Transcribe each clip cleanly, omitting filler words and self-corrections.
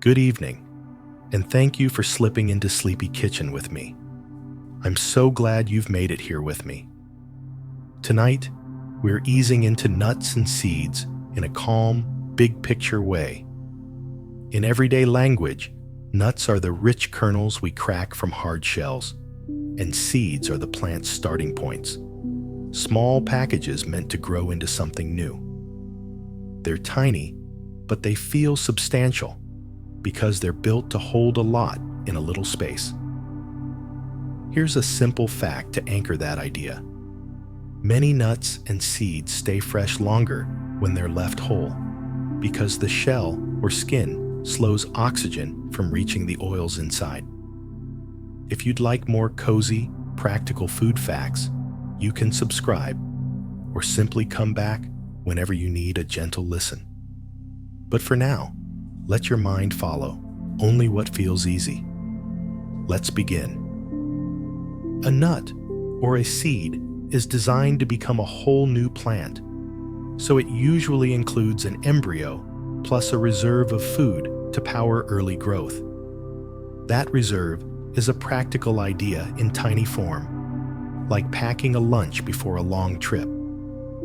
Good evening, and thank you for slipping into Sleepy Kitchen with me. I'm so glad you've made it here with me. Tonight, we're easing into nuts and seeds in a calm, big-picture way. In everyday language, nuts are the rich kernels we crack from hard shells, and seeds are the plant's starting points, small packages meant to grow into something new. They're tiny, but they feel substantial because they're built to hold a lot in a little space. Here's a simple fact to anchor that idea. Many nuts and seeds stay fresh longer when they're left whole because the shell or skin slows oxygen from reaching the oils inside. If you'd like more cozy, practical food facts, you can subscribe or simply come back whenever you need a gentle listen. But for now, let your mind follow only what feels easy. Let's begin. A nut, or a seed, is designed to become a whole new plant, so it usually includes an embryo plus a reserve of food to power early growth. That reserve is a practical idea in tiny form, like packing a lunch before a long trip,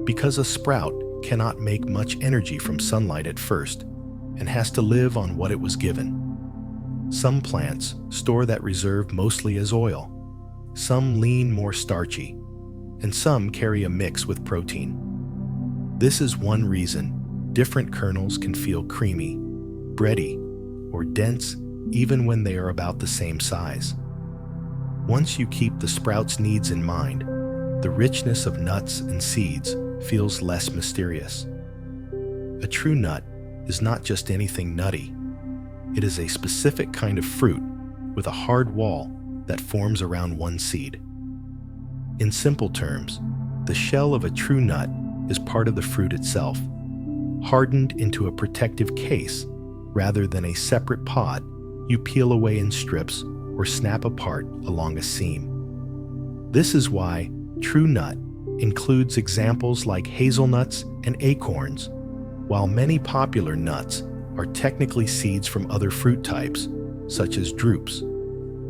because a sprout cannot make much energy from sunlight at first and has to live on what it was given. Some plants store that reserve mostly as oil, some lean more starchy, and some carry a mix with protein. This is one reason different kernels can feel creamy, bready, or dense even when they are about the same size. Once you keep the sprout's needs in mind, the richness of nuts and seeds feels less mysterious. A true nut is not just anything nutty. It is a specific kind of fruit with a hard wall that forms around one seed. In simple terms, the shell of a true nut is part of the fruit itself, hardened into a protective case rather than a separate pod you peel away in strips or snap apart along a seam. This is why true nut includes examples like hazelnuts and acorns, while many popular nuts are technically seeds from other fruit types, such as drupes,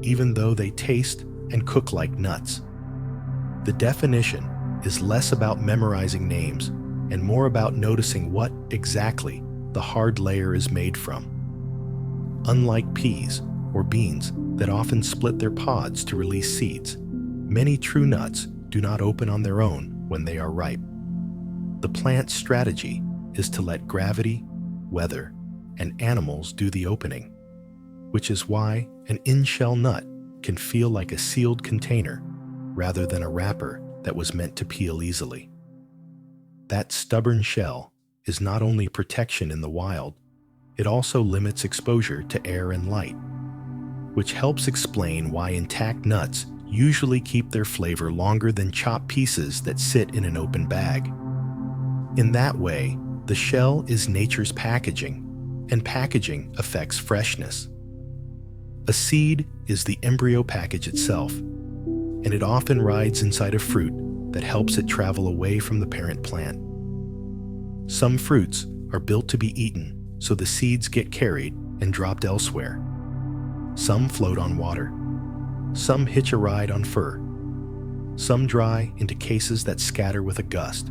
even though they taste and cook like nuts. The definition is less about memorizing names and more about noticing what exactly the hard layer is made from. Unlike peas or beans that often split their pods to release seeds, many true nuts do not open on their own when they are ripe. The plant's strategy is to let gravity, weather, and animals do the opening, which is why an in-shell nut can feel like a sealed container rather than a wrapper that was meant to peel easily. That stubborn shell is not only protection in the wild, it also limits exposure to air and light, which helps explain why intact nuts usually keep their flavor longer than chopped pieces that sit in an open bag. In that way, the shell is nature's packaging, and packaging affects freshness. A seed is the embryo package itself, and it often rides inside a fruit that helps it travel away from the parent plant. Some fruits are built to be eaten, so the seeds get carried and dropped elsewhere. Some float on water. Some hitch a ride on fur. Some dry into cases that scatter with a gust.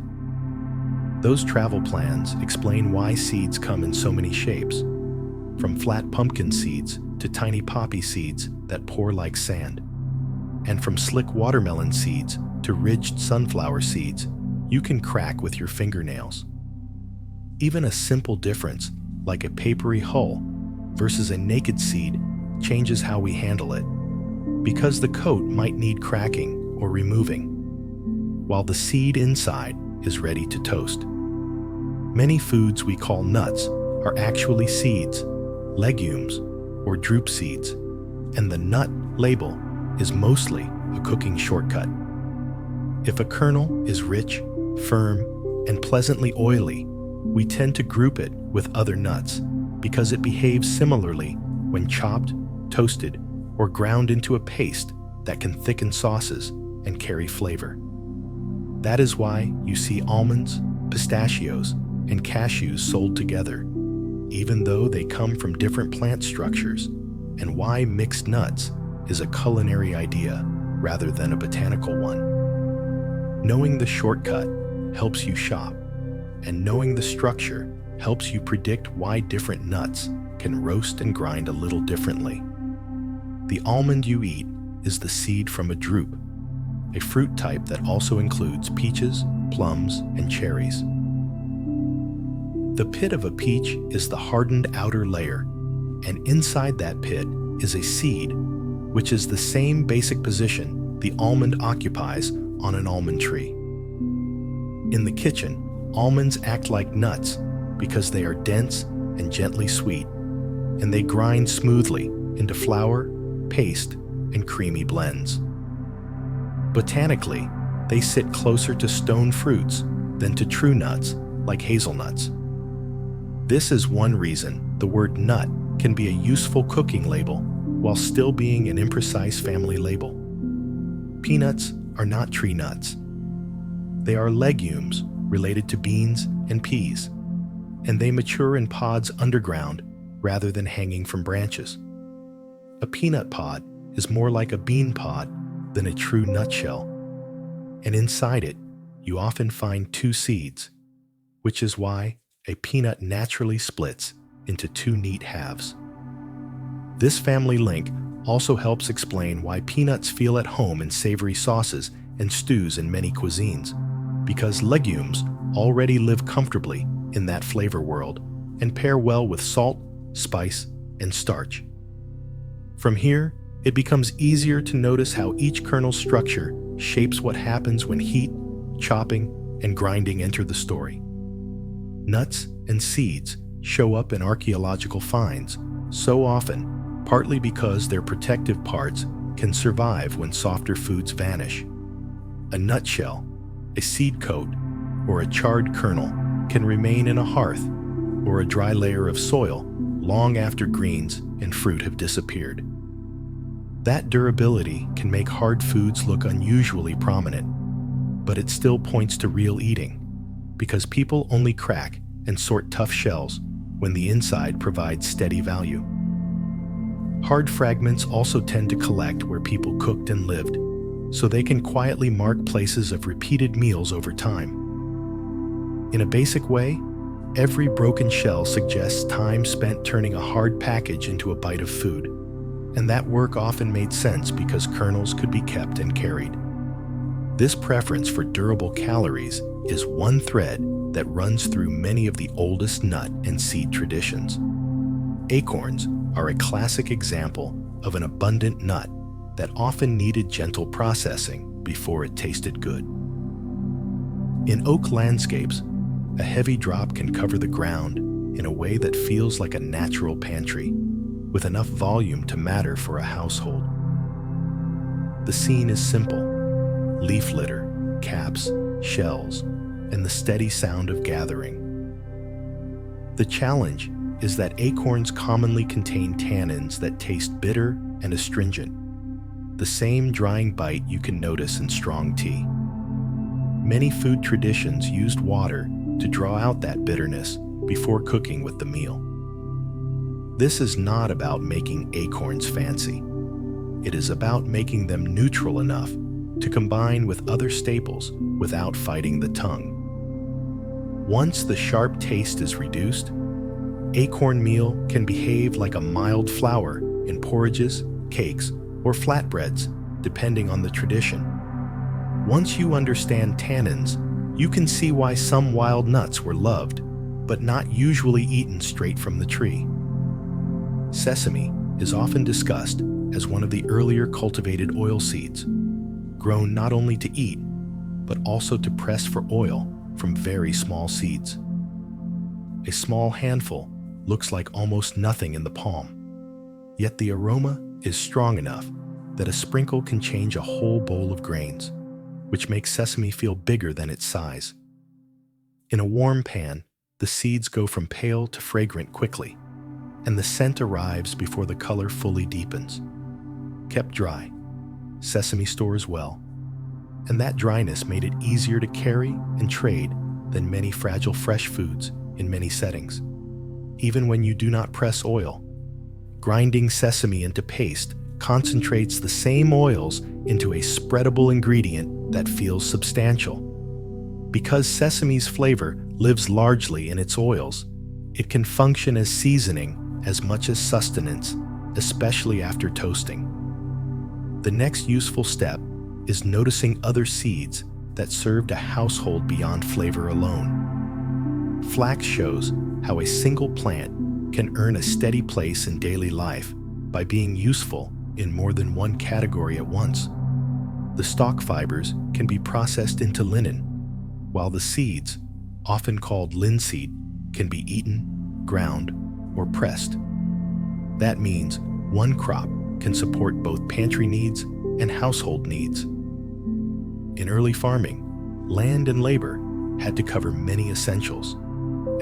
Those travel plans explain why seeds come in so many shapes, from flat pumpkin seeds to tiny poppy seeds that pour like sand, and from slick watermelon seeds to ridged sunflower seeds you can crack with your fingernails. Even a simple difference, like a papery hull versus a naked seed, changes how we handle it, because the coat might need cracking or removing, while the seed inside is ready to toast. Many foods we call nuts are actually seeds, legumes, or drupe seeds, and the nut label is mostly a cooking shortcut. If a kernel is rich, firm, and pleasantly oily, we tend to group it with other nuts because it behaves similarly when chopped, toasted, or ground into a paste that can thicken sauces and carry flavor. That is why you see almonds, pistachios, and cashews sold together, even though they come from different plant structures, and why mixed nuts is a culinary idea rather than a botanical one. Knowing the shortcut helps you shop, and knowing the structure helps you predict why different nuts can roast and grind a little differently. The almond you eat is the seed from a drupe, a fruit type that also includes peaches, plums, and cherries. The pit of a peach is the hardened outer layer, and inside that pit is a seed, which is the same basic position the almond occupies on an almond tree. In the kitchen, almonds act like nuts because they are dense and gently sweet, and they grind smoothly into flour, paste, and creamy blends. Botanically, they sit closer to stone fruits than to true nuts like hazelnuts. This is one reason the word nut can be a useful cooking label while still being an imprecise family label. Peanuts are not tree nuts. They are legumes related to beans and peas, and they mature in pods underground rather than hanging from branches. A peanut pod is more like a bean pod than a true nutshell, and inside it, you often find two seeds, which is why a peanut naturally splits into two neat halves. This family link also helps explain why peanuts feel at home in savory sauces and stews in many cuisines, because legumes already live comfortably in that flavor world and pair well with salt, spice, and starch. From here, it becomes easier to notice how each kernel's structure shapes what happens when heat, chopping, and grinding enter the story. Nuts and seeds show up in archaeological finds so often, partly because their protective parts can survive when softer foods vanish. A nutshell, a seed coat, or a charred kernel can remain in a hearth or a dry layer of soil long after greens and fruit have disappeared. That durability can make hard foods look unusually prominent, but it still points to real eating, because people only crack and sort tough shells when the inside provides steady value. Hard fragments also tend to collect where people cooked and lived, so they can quietly mark places of repeated meals over time. In a basic way, every broken shell suggests time spent turning a hard package into a bite of food, and that work often made sense because kernels could be kept and carried. This preference for durable calories is one thread that runs through many of the oldest nut and seed traditions. Acorns are a classic example of an abundant nut that often needed gentle processing before it tasted good. In oak landscapes, a heavy drop can cover the ground in a way that feels like a natural pantry, with enough volume to matter for a household. The scene is simple: leaf litter, caps, shells, and the steady sound of gathering. The challenge is that acorns commonly contain tannins that taste bitter and astringent, the same drying bite you can notice in strong tea. Many food traditions used water to draw out that bitterness before cooking with the meal. This is not about making acorns fancy. It is about making them neutral enough to combine with other staples without fighting the tongue. Once the sharp taste is reduced, acorn meal can behave like a mild flour in porridges, cakes, or flatbreads, depending on the tradition. Once you understand tannins, you can see why some wild nuts were loved, but not usually eaten straight from the tree. Sesame is often discussed as one of the earlier cultivated oilseeds, grown not only to eat, but also to press for oil from very small seeds. A small handful looks like almost nothing in the palm, yet the aroma is strong enough that a sprinkle can change a whole bowl of grains, which makes sesame feel bigger than its size. In a warm pan, the seeds go from pale to fragrant quickly, and the scent arrives before the color fully deepens. Kept dry, sesame stores well, and that dryness made it easier to carry and trade than many fragile fresh foods in many settings. even when you do not press oil. Grinding sesame into paste concentrates the same oils into a spreadable ingredient that feels substantial. Because sesame's flavor lives largely in its oils, it can function as seasoning as much as sustenance, especially after toasting. The next useful step is noticing other seeds that served a household beyond flavor alone. Flax shows how a single plant can earn a steady place in daily life by being useful in more than one category at once. The stalk fibers can be processed into linen, while the seeds, often called linseed, can be eaten, ground, or pressed. That means one crop can support both pantry needs and household needs. In early farming, land and labor had to cover many essentials,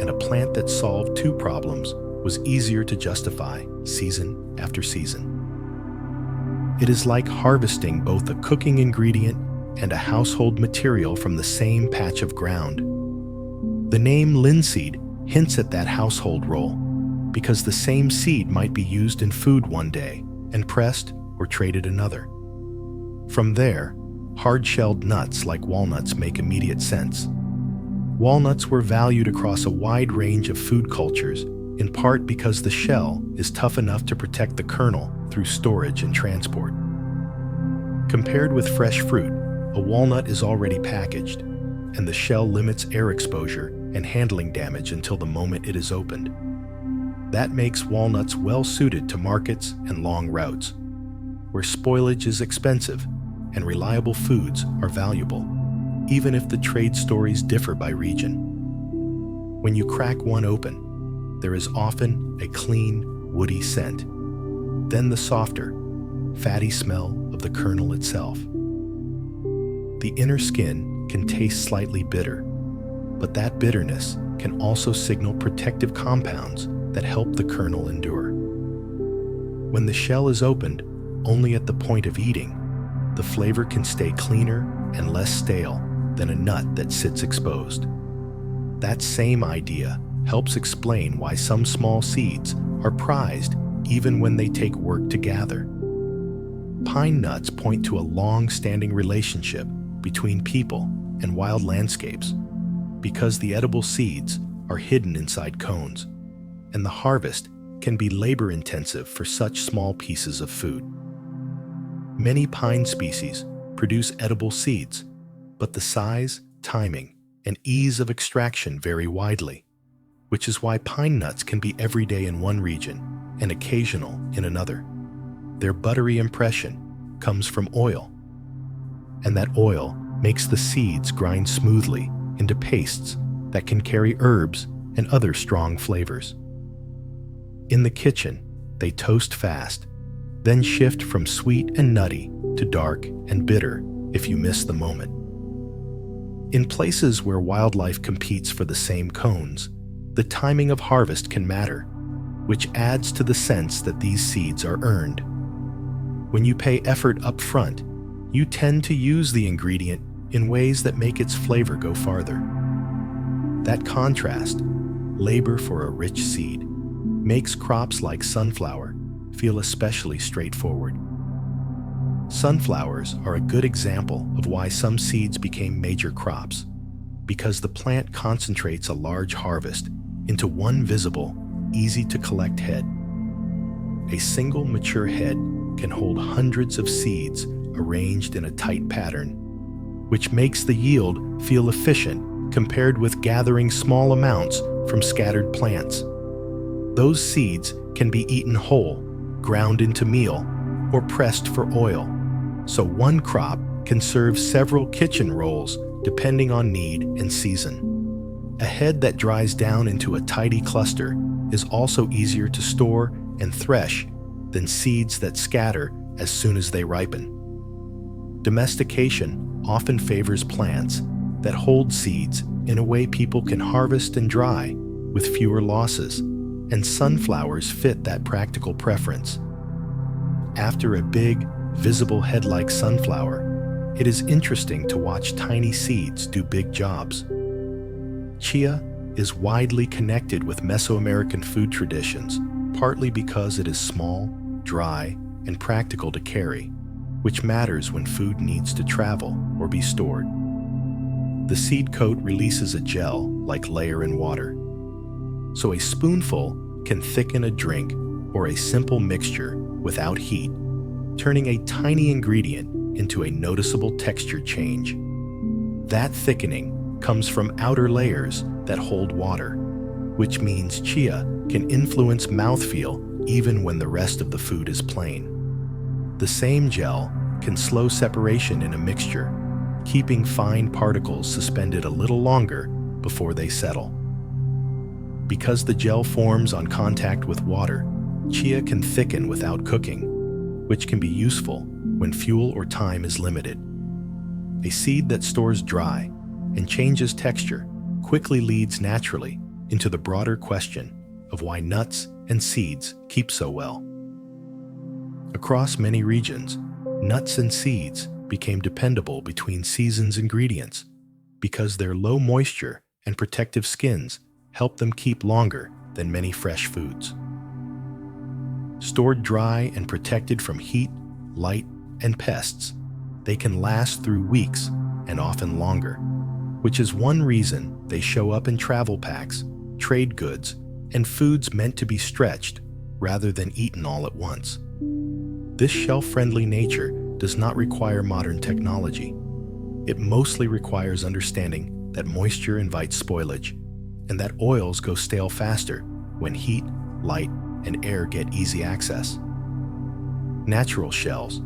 and a plant that solved two problems was easier to justify season after season. It is like harvesting both a cooking ingredient and a household material from the same patch of ground. The name linseed hints at that household role, because the same seed might be used in food one day and pressed or traded another. From there, hard-shelled nuts like walnuts make immediate sense. Walnuts were valued across a wide range of food cultures, in part because the shell is tough enough to protect the kernel through storage and transport. Compared with fresh fruit, a walnut is already packaged, and the shell limits air exposure and handling damage until the moment it is opened. That makes walnuts well suited to markets and long routes, where spoilage is expensive and reliable foods are valuable, even if the trade stories differ by region. When you crack one open, there is often a clean, woody scent, then the softer, fatty smell of the kernel itself. The inner skin can taste slightly bitter, but that bitterness can also signal protective compounds that help the kernel endure. When the shell is opened only at the point of eating, the flavor can stay cleaner and less stale than a nut that sits exposed. That same idea helps explain why some small seeds are prized even when they take work to gather. Pine nuts point to a long-standing relationship between people and wild landscapes because the edible seeds are hidden inside cones, and the harvest can be labor-intensive for such small pieces of food. Many pine species produce edible seeds, but the size, timing, and ease of extraction vary widely, which is why pine nuts can be everyday in one region and occasional in another. Their buttery impression comes from oil, and that oil makes the seeds grind smoothly into pastes that can carry herbs and other strong flavors. In the kitchen, they toast fast, then shift from sweet and nutty to dark and bitter if you miss the moment. In places where wildlife competes for the same cones, the timing of harvest can matter, which adds to the sense that these seeds are earned. When you pay effort up front, you tend to use the ingredient in ways that make its flavor go farther. That contrast, labor for a rich seed, makes crops like sunflower feel especially straightforward. Sunflowers are a good example of why some seeds became major crops, because the plant concentrates a large harvest into one visible, easy-to-collect head. A single mature head can hold hundreds of seeds arranged in a tight pattern, which makes the yield feel efficient compared with gathering small amounts from scattered plants. Those seeds can be eaten whole, ground into meal, or pressed for oil, so one crop can serve several kitchen roles depending on need and season. A head that dries down into a tidy cluster is also easier to store and thresh than seeds that scatter as soon as they ripen. Domestication often favors plants that hold seeds in a way people can harvest and dry with fewer losses, and sunflowers fit that practical preference. After a big, visible head like sunflower, it is interesting to watch tiny seeds do big jobs. Chia is widely connected with Mesoamerican food traditions, partly because it is small, dry, and practical to carry, which matters when food needs to travel or be stored. The seed coat releases a gel-like layer in water, so a spoonful can thicken a drink or a simple mixture without heat, turning a tiny ingredient into a noticeable texture change. That thickening comes from outer layers that hold water, which means chia can influence mouthfeel even when the rest of the food is plain. The same gel can slow separation in a mixture, keeping fine particles suspended a little longer before they settle. Because the gel forms on contact with water, chia can thicken without cooking, which can be useful when fuel or time is limited. A seed that stores dry and changes texture quickly leads naturally into the broader question of why nuts and seeds keep so well. Across many regions, nuts and seeds became dependable between seasons ingredients because their low moisture and protective skins help them keep longer than many fresh foods. Stored dry and protected from heat, light, and pests, they can last through weeks and often longer, which is one reason they show up in travel packs, trade goods, and foods meant to be stretched rather than eaten all at once. This shelf-friendly nature does not require modern technology. It mostly requires understanding that moisture invites spoilage, and that oils go stale faster when heat, light, and air get easy access. Natural shells,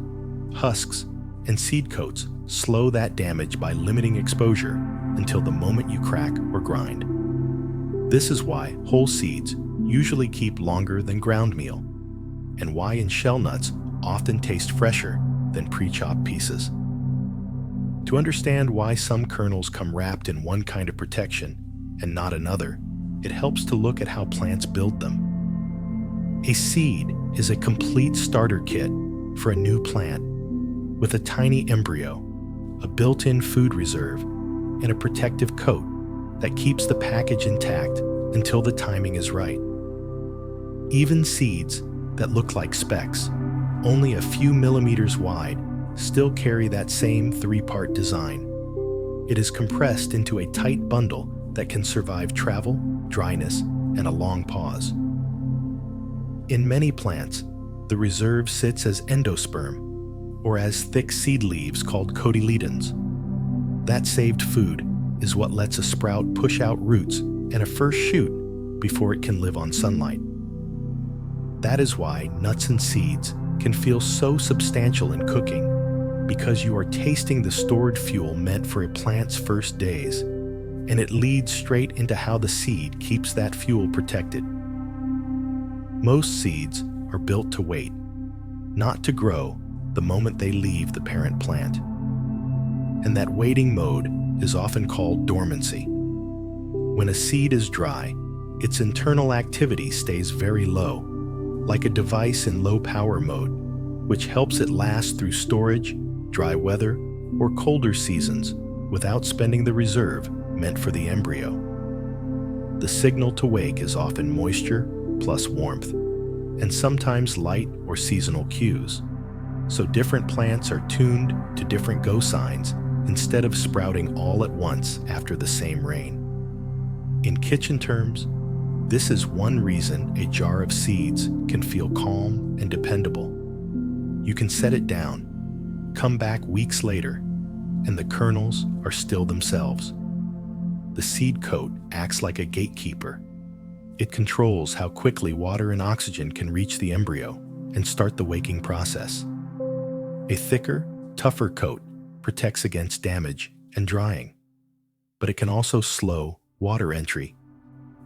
husks, and seed coats slow that damage by limiting exposure until the moment you crack or grind. This is why whole seeds usually keep longer than ground meal, and why in shell nuts often taste fresher than pre-chopped pieces. To understand why some kernels come wrapped in one kind of protection and not another, it helps to look at how plants build them. A seed is a complete starter kit for a new plant, with a tiny embryo, a built-in food reserve, and a protective coat that keeps the package intact until the timing is right. Even seeds that look like specks, only a few millimeters wide, still carry that same three-part design. It is compressed into a tight bundle that can survive travel, dryness, and a long pause. In many plants, the reserve sits as endosperm, or as thick seed leaves called cotyledons. That saved food is what lets a sprout push out roots and a first shoot before it can live on sunlight. That is why nuts and seeds can feel so substantial in cooking, because you are tasting the stored fuel meant for a plant's first days, and it leads straight into how the seed keeps that fuel protected. Most seeds are built to wait, not to grow the moment they leave the parent plant. And that waiting mode is often called dormancy. When a seed is dry, its internal activity stays very low, like a device in low power mode, which helps it last through storage, dry weather, or colder seasons without spending the reserve meant for the embryo. The signal to wake is often moisture plus warmth, and sometimes light or seasonal cues. So different plants are tuned to different go signs instead of sprouting all at once after the same rain. In kitchen terms, this is one reason a jar of seeds can feel calm and dependable. You can set it down, come back weeks later, and the kernels are still themselves. The seed coat acts like a gatekeeper. It controls how quickly water and oxygen can reach the embryo and start the waking process. A thicker, tougher coat protects against damage and drying, but it can also slow water entry,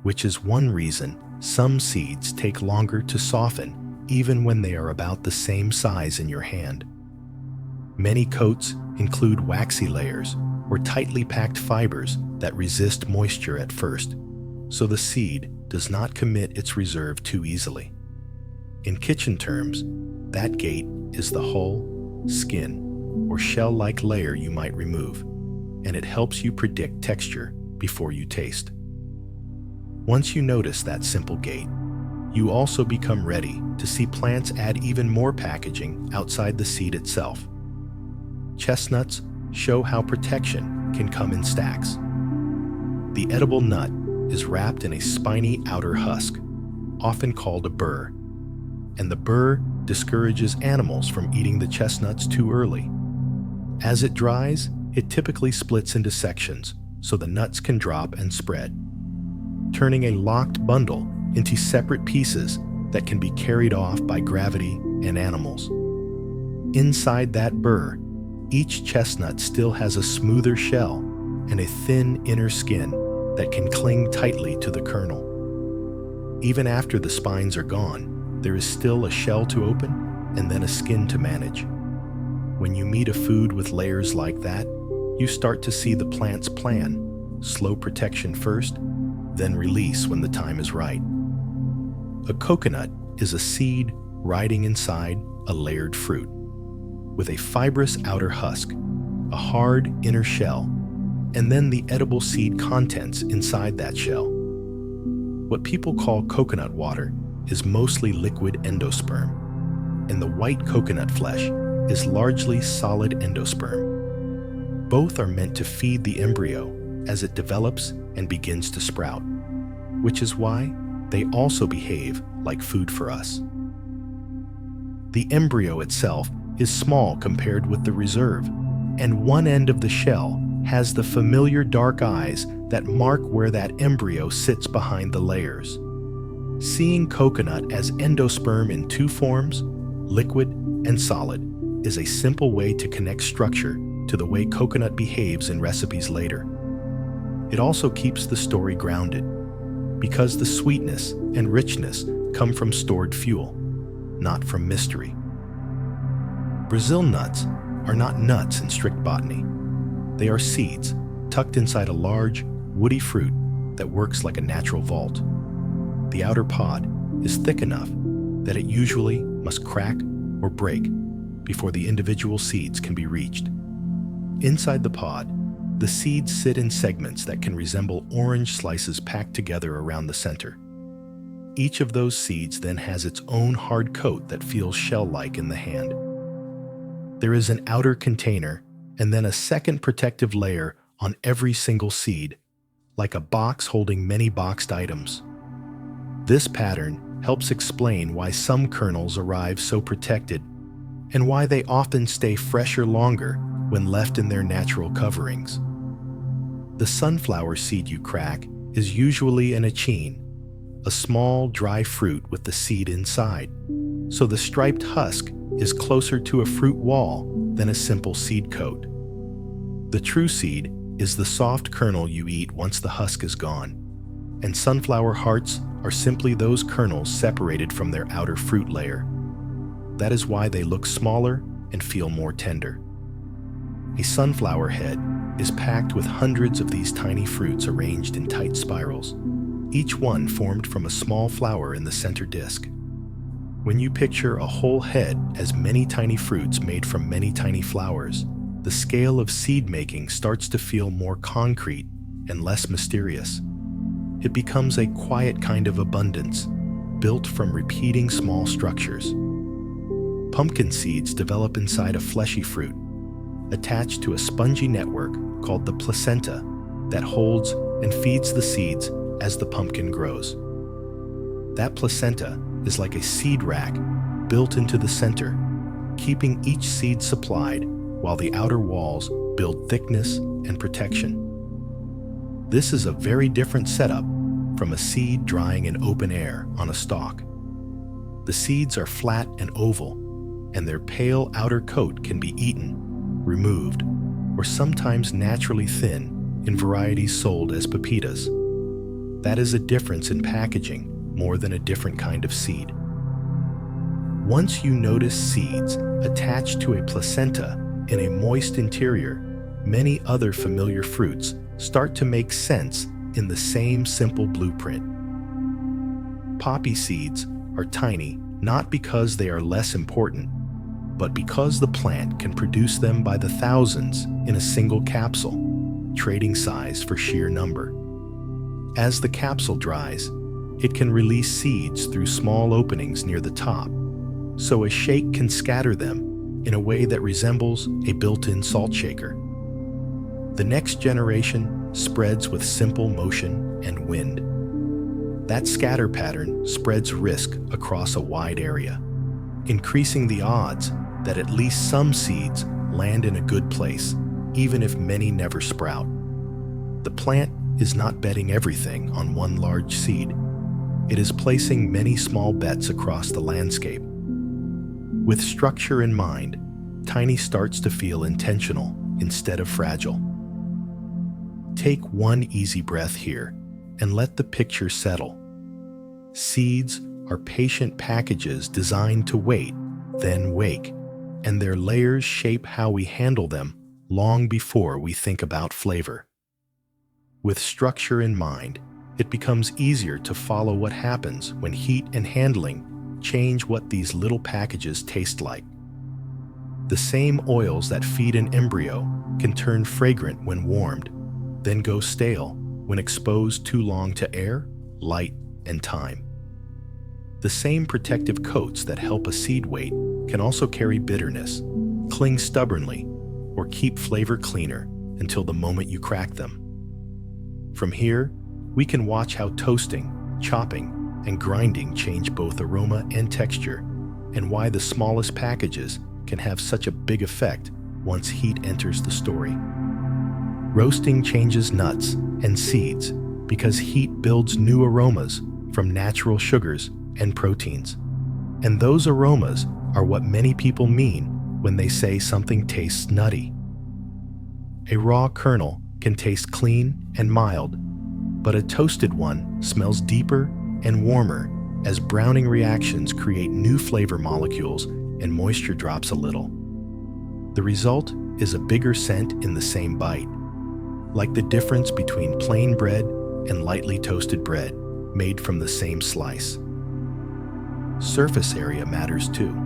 which is one reason some seeds take longer to soften even when they are about the same size in your hand. Many coats include waxy layers or tightly packed fibers that resist moisture at first, so the seed does not commit its reserve too easily. In kitchen terms, that gate is the hull, skin, or shell-like layer you might remove, and it helps you predict texture before you taste. Once you notice that simple gate, you also become ready to see plants add even more packaging outside the seed itself. Chestnuts show how protection can come in stacks. The edible nut is wrapped in a spiny outer husk, often called a burr, and the burr discourages animals from eating the chestnuts too early. As it dries, it typically splits into sections so the nuts can drop and spread, turning a locked bundle into separate pieces that can be carried off by gravity and animals. Inside that burr, each chestnut still has a smoother shell and a thin inner skin that can cling tightly to the kernel. Even after the spines are gone, there is still a shell to open and then a skin to manage. When you meet a food with layers like that, you start to see the plant's plan: slow protection first, then release when the time is right. A coconut is a seed riding inside a layered fruit, with a fibrous outer husk, a hard inner shell, and then the edible seed contents inside that shell. What people call coconut water is mostly liquid endosperm, and the white coconut flesh is largely solid endosperm. Both are meant to feed the embryo as it develops and begins to sprout, which is why they also behave like food for us. The embryo itself is small compared with the reserve, and one end of the shell has the familiar dark eyes that mark where that embryo sits behind the layers. Seeing coconut as endosperm in two forms, liquid and solid, is a simple way to connect structure to the way coconut behaves in recipes later. It also keeps the story grounded, because the sweetness and richness come from stored fuel, not from mystery. Brazil nuts are not nuts in strict botany. They are seeds tucked inside a large, woody fruit that works like a natural vault. The outer pod is thick enough that it usually must crack or break before the individual seeds can be reached. Inside the pod, the seeds sit in segments that can resemble orange slices packed together around the center. Each of those seeds then has its own hard coat that feels shell-like in the hand. There is an outer container and then a second protective layer on every single seed, like a box holding many boxed items. This pattern helps explain why some kernels arrive so protected and why they often stay fresher longer when left in their natural coverings. The sunflower seed you crack is usually an achene, a small, dry fruit with the seed inside, so the striped husk is closer to a fruit wall than a simple seed coat. The true seed is the soft kernel you eat once the husk is gone, and sunflower hearts are simply those kernels separated from their outer fruit layer. That is why they look smaller and feel more tender. A sunflower head is packed with hundreds of these tiny fruits arranged in tight spirals, each one formed from a small flower in the center disc. When you picture a whole head as many tiny fruits made from many tiny flowers, the scale of seed making starts to feel more concrete and less mysterious. It becomes a quiet kind of abundance, built from repeating small structures. Pumpkin seeds develop inside a fleshy fruit, attached to a spongy network called the placenta that holds and feeds the seeds as the pumpkin grows. That placenta is like a seed rack built into the center, keeping each seed supplied while the outer walls build thickness and protection. This is a very different setup from a seed drying in open air on a stalk. The seeds are flat and oval, and their pale outer coat can be eaten, removed, or sometimes naturally thin in varieties sold as pepitas. That is a difference in packaging more than a different kind of seed. Once you notice seeds attached to a placenta in a moist interior, many other familiar fruits start to make sense in the same simple blueprint. Poppy seeds are tiny not because they are less important, but because the plant can produce them by the thousands in a single capsule, trading size for sheer number. As the capsule dries, it can release seeds through small openings near the top, so a shake can scatter them in a way that resembles a built-in salt shaker. The next generation spreads with simple motion and wind. That scatter pattern spreads risk across a wide area, increasing the odds that at least some seeds land in a good place, even if many never sprout. The plant is not betting everything on one large seed. It is placing many small bets across the landscape. With structure in mind, tiny starts to feel intentional instead of fragile. Take one easy breath here and let the picture settle. Seeds are patient packages designed to wait, then wake, and their layers shape how we handle them long before we think about flavor. With structure in mind, it becomes easier to follow what happens when heat and handling change what these little packages taste like. The same oils that feed an embryo can turn fragrant when warmed, then go stale when exposed too long to air, light, and time. The same protective coats that help a seed wait can also carry bitterness, cling stubbornly, or keep flavor cleaner until the moment you crack them. From here, we can watch how toasting, chopping, and grinding change both aroma and texture, and why the smallest packages can have such a big effect once heat enters the story. Roasting changes nuts and seeds because heat builds new aromas from natural sugars and proteins. And those aromas are what many people mean when they say something tastes nutty. A raw kernel can taste clean and mild, but a toasted one smells deeper and warmer as browning reactions create new flavor molecules and moisture drops a little. The result is a bigger scent in the same bite, like the difference between plain bread and lightly toasted bread made from the same slice. Surface area matters too.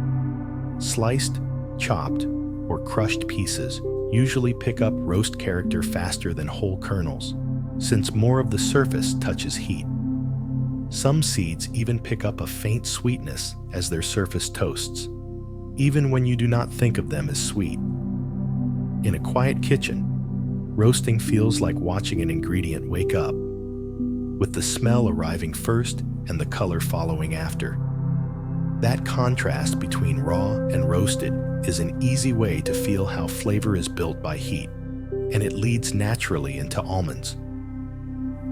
Sliced, chopped, or crushed pieces usually pick up roast character faster than whole kernels, since more of the surface touches heat. Some seeds even pick up a faint sweetness as their surface toasts, even when you do not think of them as sweet. In a quiet kitchen, roasting feels like watching an ingredient wake up, with the smell arriving first and the color following after. That contrast between raw and roasted is an easy way to feel how flavor is built by heat, and it leads naturally into almonds.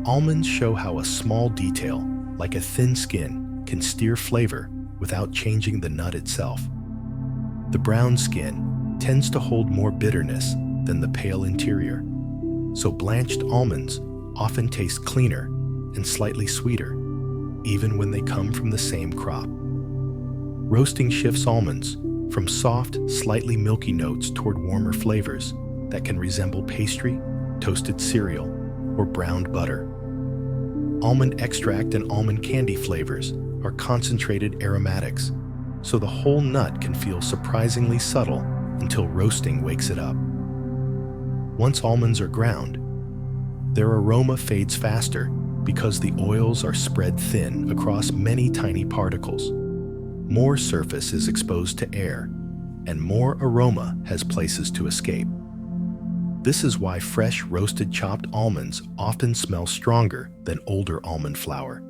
Almonds show how a small detail, like a thin skin, can steer flavor without changing the nut itself. The brown skin tends to hold more bitterness than the pale interior, so blanched almonds often taste cleaner and slightly sweeter, even when they come from the same crop. Roasting shifts almonds from soft, slightly milky notes toward warmer flavors that can resemble pastry, toasted cereal, or browned butter. Almond extract and almond candy flavors are concentrated aromatics, so the whole nut can feel surprisingly subtle until roasting wakes it up. Once almonds are ground, their aroma fades faster because the oils are spread thin across many tiny particles. More surface is exposed to air, and more aroma has places to escape. This is why fresh roasted chopped almonds often smell stronger than older almond flour,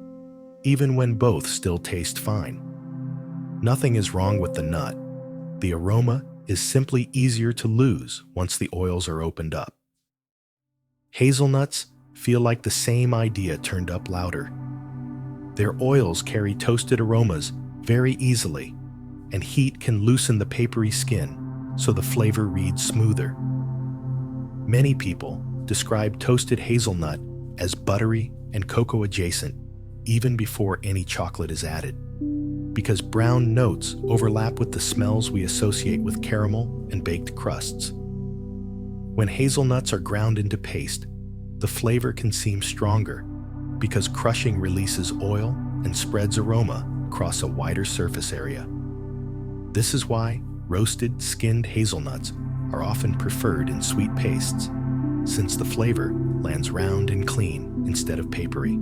even when both still taste fine. Nothing is wrong with the nut. The aroma is simply easier to lose once the oils are opened up. Hazelnuts feel like the same idea turned up louder. Their oils carry toasted aromas very easily, and heat can loosen the papery skin so the flavor reads smoother. Many people describe toasted hazelnut as buttery and cocoa adjacent even before any chocolate is added, because brown notes overlap with the smells we associate with caramel and baked crusts. When hazelnuts are ground into paste, the flavor can seem stronger because crushing releases oil and spreads aroma across a wider surface area. This is why roasted, skinned hazelnuts are often preferred in sweet pastes, since the flavor lands round and clean instead of papery.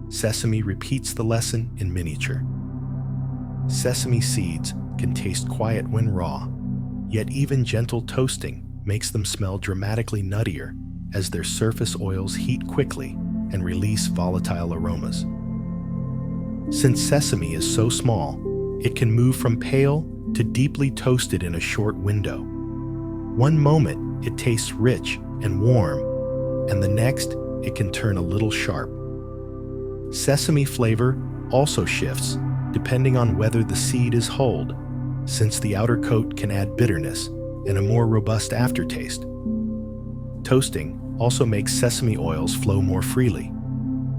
Sesame repeats the lesson in miniature. Sesame seeds can taste quiet when raw, yet even gentle toasting makes them smell dramatically nuttier as their surface oils heat quickly and release volatile aromas. Since sesame is so small, it can move from pale to deeply toasted in a short window. One moment, it tastes rich and warm, and the next, it can turn a little sharp. Sesame flavor also shifts depending on whether the seed is hulled, since the outer coat can add bitterness and a more robust aftertaste. Toasting also makes sesame oils flow more freely,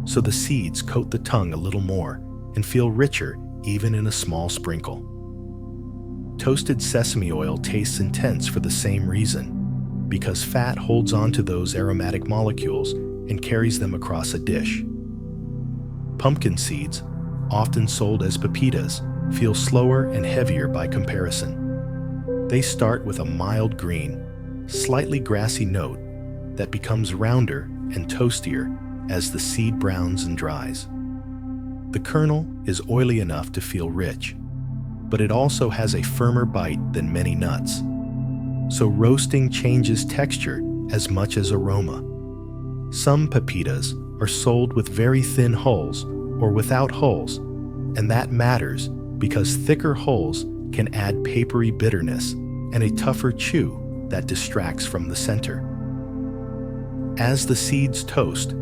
so the seeds coat the tongue a little more and feel richer even in a small sprinkle. Toasted sesame oil tastes intense for the same reason, because fat holds on to those aromatic molecules and carries them across a dish. Pumpkin seeds, often sold as pepitas, feel slower and heavier by comparison. They start with a mild green, slightly grassy note that becomes rounder and toastier as the seed browns and dries. The kernel is oily enough to feel rich, but it also has a firmer bite than many nuts. So roasting changes texture as much as aroma. Some pepitas are sold with very thin hulls or without hulls, and that matters because thicker hulls can add papery bitterness and a tougher chew that distracts from the center. As the seeds toast,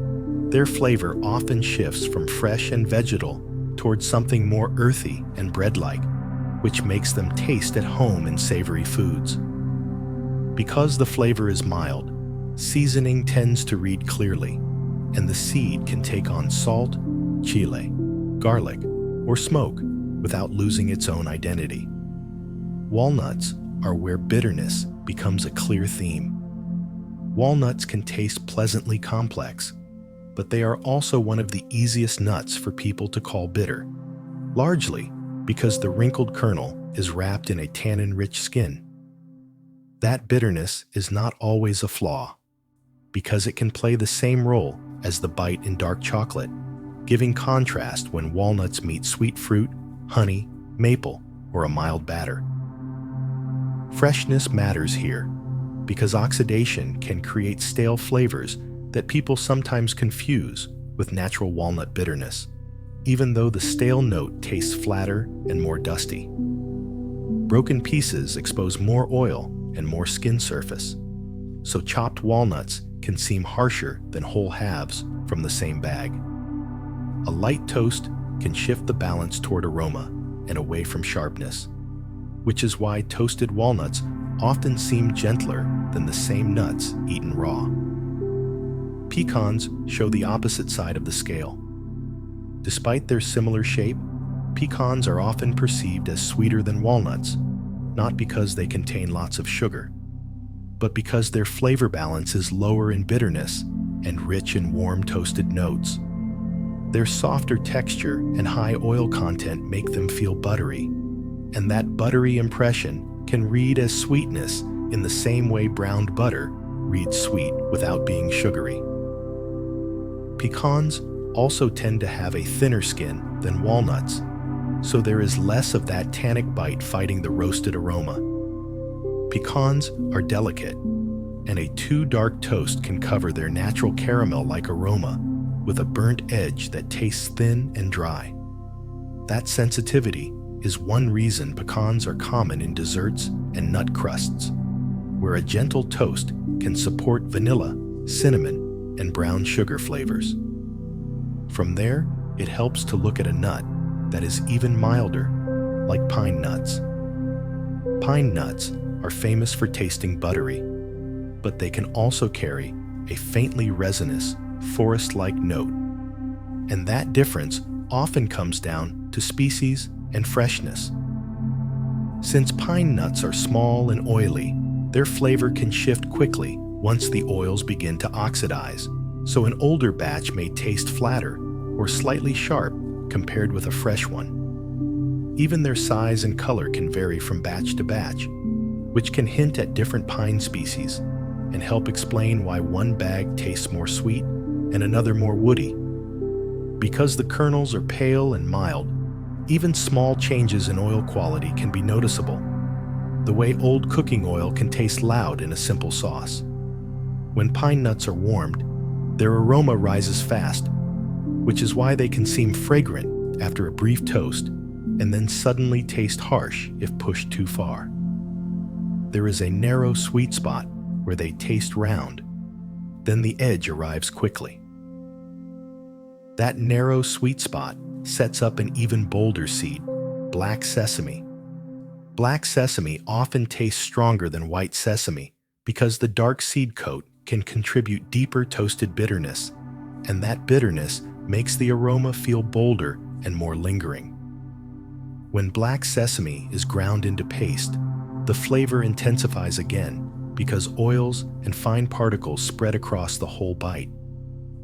their flavor often shifts from fresh and vegetal towards something more earthy and bread-like, which makes them taste at home in savory foods. Because the flavor is mild, seasoning tends to read clearly, and the seed can take on salt, chile, garlic, or smoke without losing its own identity. Walnuts are where bitterness becomes a clear theme. Walnuts can taste pleasantly complex, but they are also one of the easiest nuts for people to call bitter, largely because the wrinkled kernel is wrapped in a tannin-rich skin. That bitterness is not always a flaw, because it can play the same role as the bite in dark chocolate, giving contrast when walnuts meet sweet fruit, honey, maple, or a mild batter. Freshness matters here, because oxidation can create stale flavors that people sometimes confuse with natural walnut bitterness, even though the stale note tastes flatter and more dusty. Broken pieces expose more oil and more skin surface, so chopped walnuts can seem harsher than whole halves from the same bag. A light toast can shift the balance toward aroma and away from sharpness, which is why toasted walnuts often seem gentler than the same nuts eaten raw. Pecans show the opposite side of the scale. Despite their similar shape, pecans are often perceived as sweeter than walnuts, not because they contain lots of sugar, but because their flavor balance is lower in bitterness and rich in warm toasted notes. Their softer texture and high oil content make them feel buttery, and that buttery impression can read as sweetness in the same way browned butter reads sweet without being sugary. Pecans also tend to have a thinner skin than walnuts, so there is less of that tannic bite fighting the roasted aroma. Pecans are delicate, and a too dark toast can cover their natural caramel-like aroma with a burnt edge that tastes thin and dry. That sensitivity is one reason pecans are common in desserts and nut crusts, where a gentle toast can support vanilla, cinnamon, and brown sugar flavors. From there, it helps to look at a nut that is even milder, like pine nuts. Pine nuts are famous for tasting buttery, but they can also carry a faintly resinous, forest-like note. And that difference often comes down to species and freshness. Since pine nuts are small and oily, their flavor can shift quickly once the oils begin to oxidize, so an older batch may taste flatter or slightly sharp compared with a fresh one. Even their size and color can vary from batch to batch, which can hint at different pine species and help explain why one bag tastes more sweet and another more woody. Because the kernels are pale and mild, even small changes in oil quality can be noticeable, the way old cooking oil can taste loud in a simple sauce. When pine nuts are warmed, their aroma rises fast, which is why they can seem fragrant after a brief toast and then suddenly taste harsh if pushed too far. There is a narrow sweet spot where they taste round, then the edge arrives quickly. That narrow sweet spot sets up an even bolder seed, black sesame. Black sesame often tastes stronger than white sesame because the dark seed coat can contribute deeper toasted bitterness, and that bitterness makes the aroma feel bolder and more lingering. When black sesame is ground into paste, the flavor intensifies again because oils and fine particles spread across the whole bite,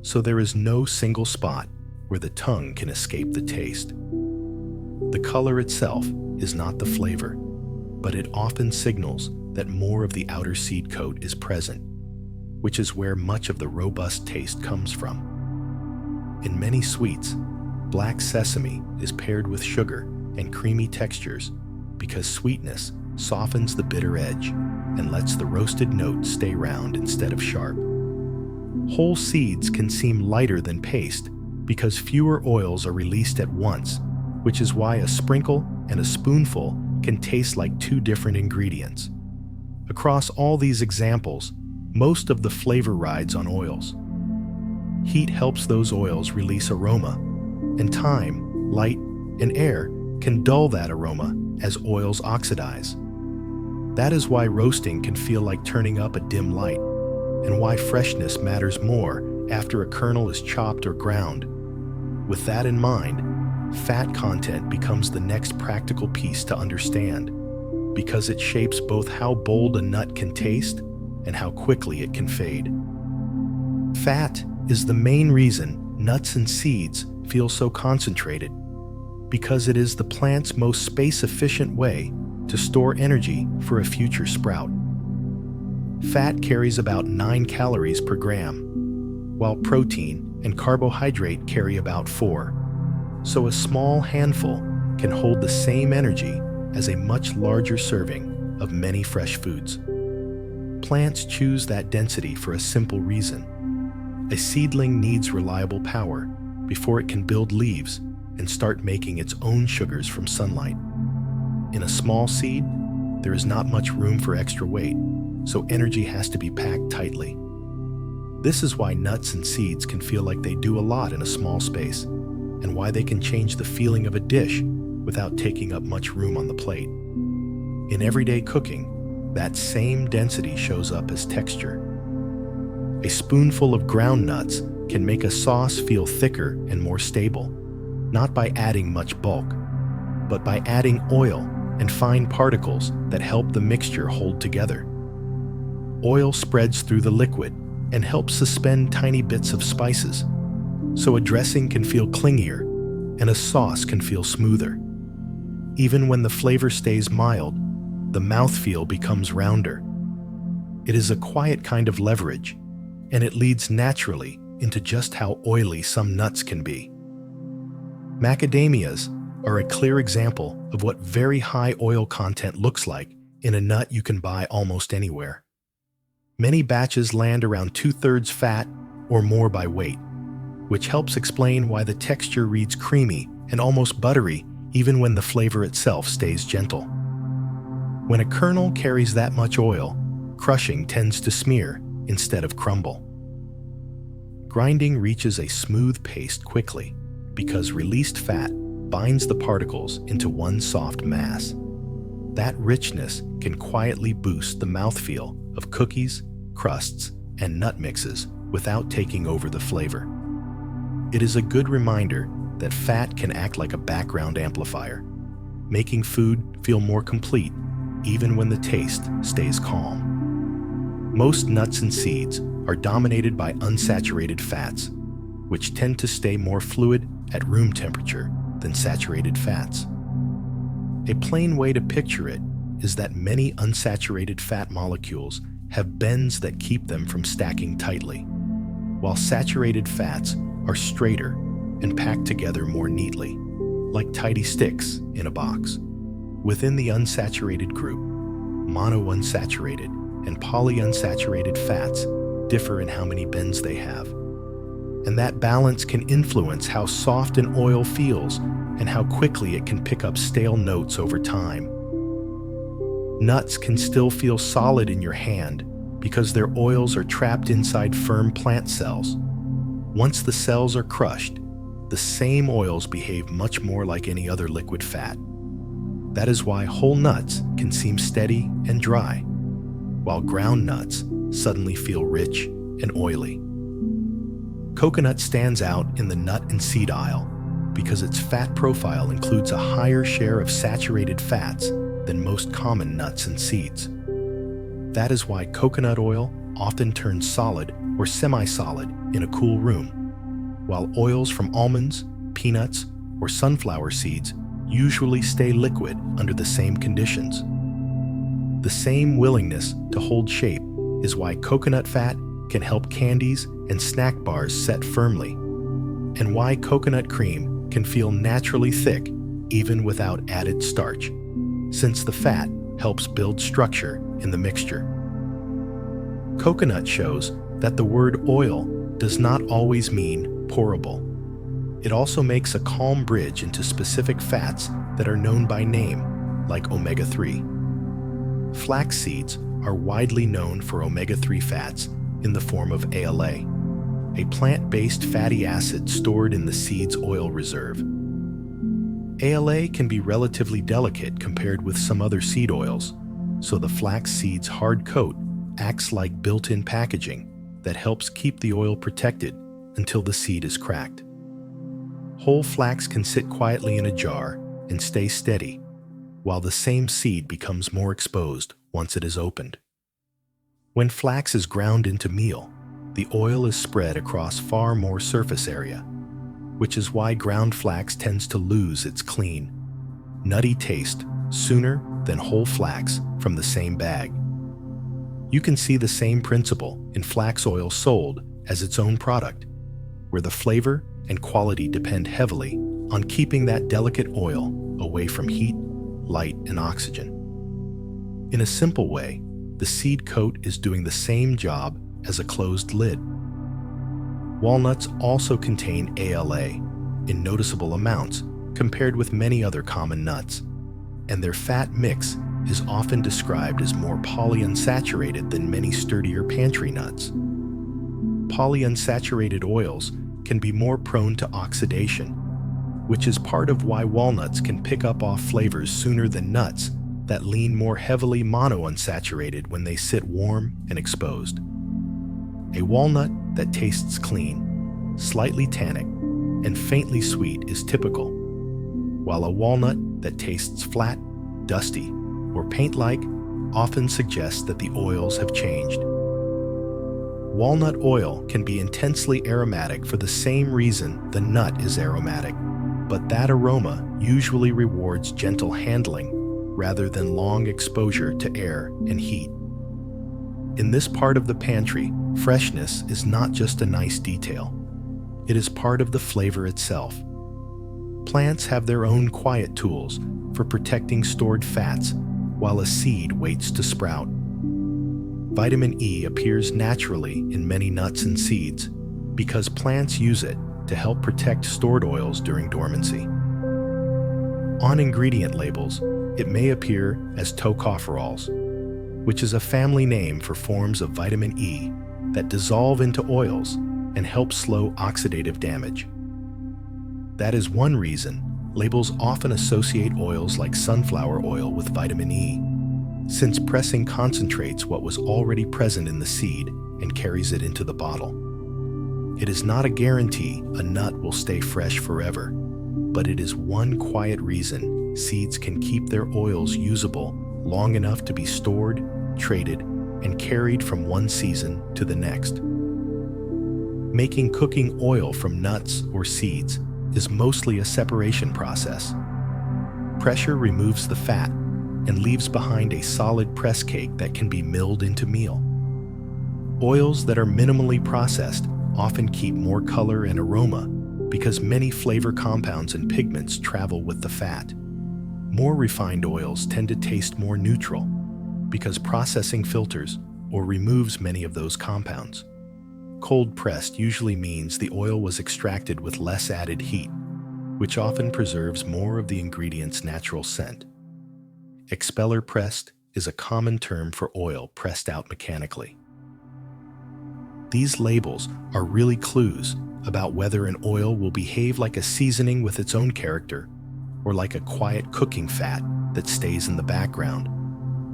so there is no single spot where the tongue can escape the taste. The color itself is not the flavor, but it often signals that more of the outer seed coat is present, which is where much of the robust taste comes from. In many sweets, black sesame is paired with sugar and creamy textures because sweetness softens the bitter edge and lets the roasted note stay round instead of sharp. Whole seeds can seem lighter than paste because fewer oils are released at once, which is why a sprinkle and a spoonful can taste like two different ingredients. Across all these examples, most of the flavor rides on oils. Heat helps those oils release aroma, and time, light, and air can dull that aroma as oils oxidize. That is why roasting can feel like turning up a dim light, and why freshness matters more after a kernel is chopped or ground. With that in mind, fat content becomes the next practical piece to understand, because it shapes both how bold a nut can taste and how quickly it can fade. Fat is the main reason nuts and seeds feel so concentrated, because it is the plant's most space-efficient way to store energy for a future sprout. Fat carries about 9 calories per gram, while protein and carbohydrate carry about 4. So a small handful can hold the same energy as a much larger serving of many fresh foods. Plants choose that density for a simple reason. A seedling needs reliable power before it can build leaves and start making its own sugars from sunlight. In a small seed, there is not much room for extra weight, so energy has to be packed tightly. This is why nuts and seeds can feel like they do a lot in a small space, and why they can change the feeling of a dish without taking up much room on the plate. In everyday cooking, that same density shows up as texture. A spoonful of ground nuts can make a sauce feel thicker and more stable, not by adding much bulk, but by adding oil and fine particles that help the mixture hold together. Oil spreads through the liquid and helps suspend tiny bits of spices, so a dressing can feel clingier and a sauce can feel smoother. Even when the flavor stays mild, the mouthfeel becomes rounder. It is a quiet kind of leverage, and it leads naturally into just how oily some nuts can be. Macadamias are a clear example of what very high oil content looks like in a nut you can buy almost anywhere. Many batches land around 2/3 fat or more by weight, which helps explain why the texture reads creamy and almost buttery even when the flavor itself stays gentle. When a kernel carries that much oil, crushing tends to smear instead of crumble. Grinding reaches a smooth paste quickly because released fat binds the particles into one soft mass. That richness can quietly boost the mouthfeel of cookies, crusts, and nut mixes without taking over the flavor. It is a good reminder that fat can act like a background amplifier, making food feel more complete even when the taste stays calm. Most nuts and seeds are dominated by unsaturated fats, which tend to stay more fluid at room temperature than saturated fats. A plain way to picture it is that many unsaturated fat molecules have bends that keep them from stacking tightly, while saturated fats are straighter and packed together more neatly, like tidy sticks in a box. Within the unsaturated group, monounsaturated and polyunsaturated fats differ in how many bends they have. And that balance can influence how soft an oil feels and how quickly it can pick up stale notes over time. Nuts can still feel solid in your hand because their oils are trapped inside firm plant cells. Once the cells are crushed, the same oils behave much more like any other liquid fat. That is why whole nuts can seem steady and dry, while ground nuts suddenly feel rich and oily. Coconut stands out in the nut and seed aisle because its fat profile includes a higher share of saturated fats than most common nuts and seeds. That is why coconut oil often turns solid or semi-solid in a cool room, while oils from almonds, peanuts, or sunflower seeds usually stay liquid under the same conditions. The same willingness to hold shape is why coconut fat can help candies and snack bars set firmly, and why coconut cream can feel naturally thick even without added starch, since the fat helps build structure in the mixture. Coconut shows that the word oil does not always mean pourable. It also makes a calm bridge into specific fats that are known by name, like omega-3. Flax seeds are widely known for omega-3 fats in the form of ALA, a plant-based fatty acid stored in the seed's oil reserve. ALA can be relatively delicate compared with some other seed oils, so the flax seed's hard coat acts like built-in packaging that helps keep the oil protected until the seed is cracked. Whole flax can sit quietly in a jar and stay steady, while the same seed becomes more exposed once it is opened. When flax is ground into meal, the oil is spread across far more surface area, which is why ground flax tends to lose its clean, nutty taste sooner than whole flax from the same bag. You can see the same principle in flax oil sold as its own product, where the flavor and quality depend heavily on keeping that delicate oil away from heat, light, and oxygen. In a simple way, the seed coat is doing the same job as a closed lid. Walnuts also contain ALA in noticeable amounts compared with many other common nuts, and their fat mix is often described as more polyunsaturated than many sturdier pantry nuts. Polyunsaturated oils can be more prone to oxidation, which is part of why walnuts can pick up off flavors sooner than nuts that lean more heavily monounsaturated when they sit warm and exposed. A walnut that tastes clean, slightly tannic, and faintly sweet is typical, while a walnut that tastes flat, dusty, or paint-like often suggests that the oils have changed. Walnut oil can be intensely aromatic for the same reason the nut is aromatic, but that aroma usually rewards gentle handling rather than long exposure to air and heat. In this part of the pantry, freshness is not just a nice detail. It is part of the flavor itself. Plants have their own quiet tools for protecting stored fats while a seed waits to sprout. Vitamin E appears naturally in many nuts and seeds because plants use it to help protect stored oils during dormancy. On ingredient labels, it may appear as tocopherols, which is a family name for forms of vitamin E that dissolve into oils and help slow oxidative damage. That is one reason labels often associate oils like sunflower oil with vitamin E, since pressing concentrates what was already present in the seed and carries it into the bottle. It is not a guarantee a nut will stay fresh forever, but it is one quiet reason seeds can keep their oils usable long enough to be stored, traded, and carried from one season to the next. Making cooking oil from nuts or seeds is mostly a separation process. Pressure removes the fat and leaves behind a solid press cake that can be milled into meal. Oils that are minimally processed often keep more color and aroma because many flavor compounds and pigments travel with the fat. More refined oils tend to taste more neutral because processing filters or removes many of those compounds. Cold-pressed usually means the oil was extracted with less added heat, which often preserves more of the ingredient's natural scent. Expeller-pressed is a common term for oil pressed out mechanically. These labels are really clues about whether an oil will behave like a seasoning with its own character or like a quiet cooking fat that stays in the background.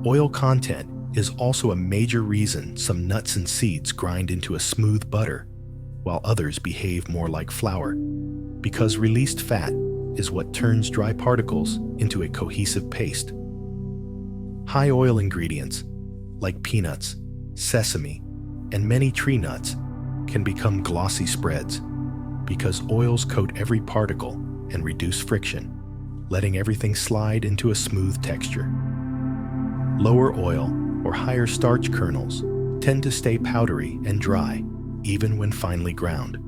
Oil content is also a major reason some nuts and seeds grind into a smooth butter, while others behave more like flour, because released fat is what turns dry particles into a cohesive paste. High oil ingredients, like peanuts, sesame, and many tree nuts, can become glossy spreads because oils coat every particle and reduce friction, letting everything slide into a smooth texture. Lower oil or higher starch kernels tend to stay powdery and dry, even when finely ground.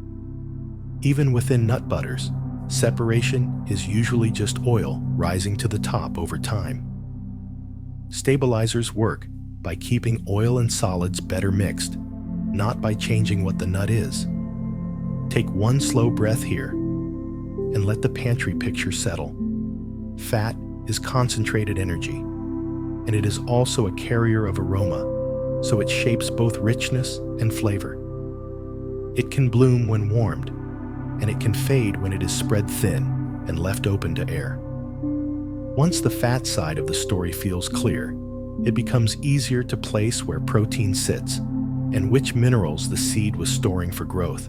Even within nut butters, separation is usually just oil rising to the top over time. Stabilizers work by keeping oil and solids better mixed, not by changing what the nut is. Take one slow breath here and let the pantry picture settle. Fat is concentrated energy, and it is also a carrier of aroma, so it shapes both richness and flavor. It can bloom when warmed, and it can fade when it is spread thin and left open to air. Once the fat side of the story feels clear, it becomes easier to place where protein sits and which minerals the seed was storing for growth.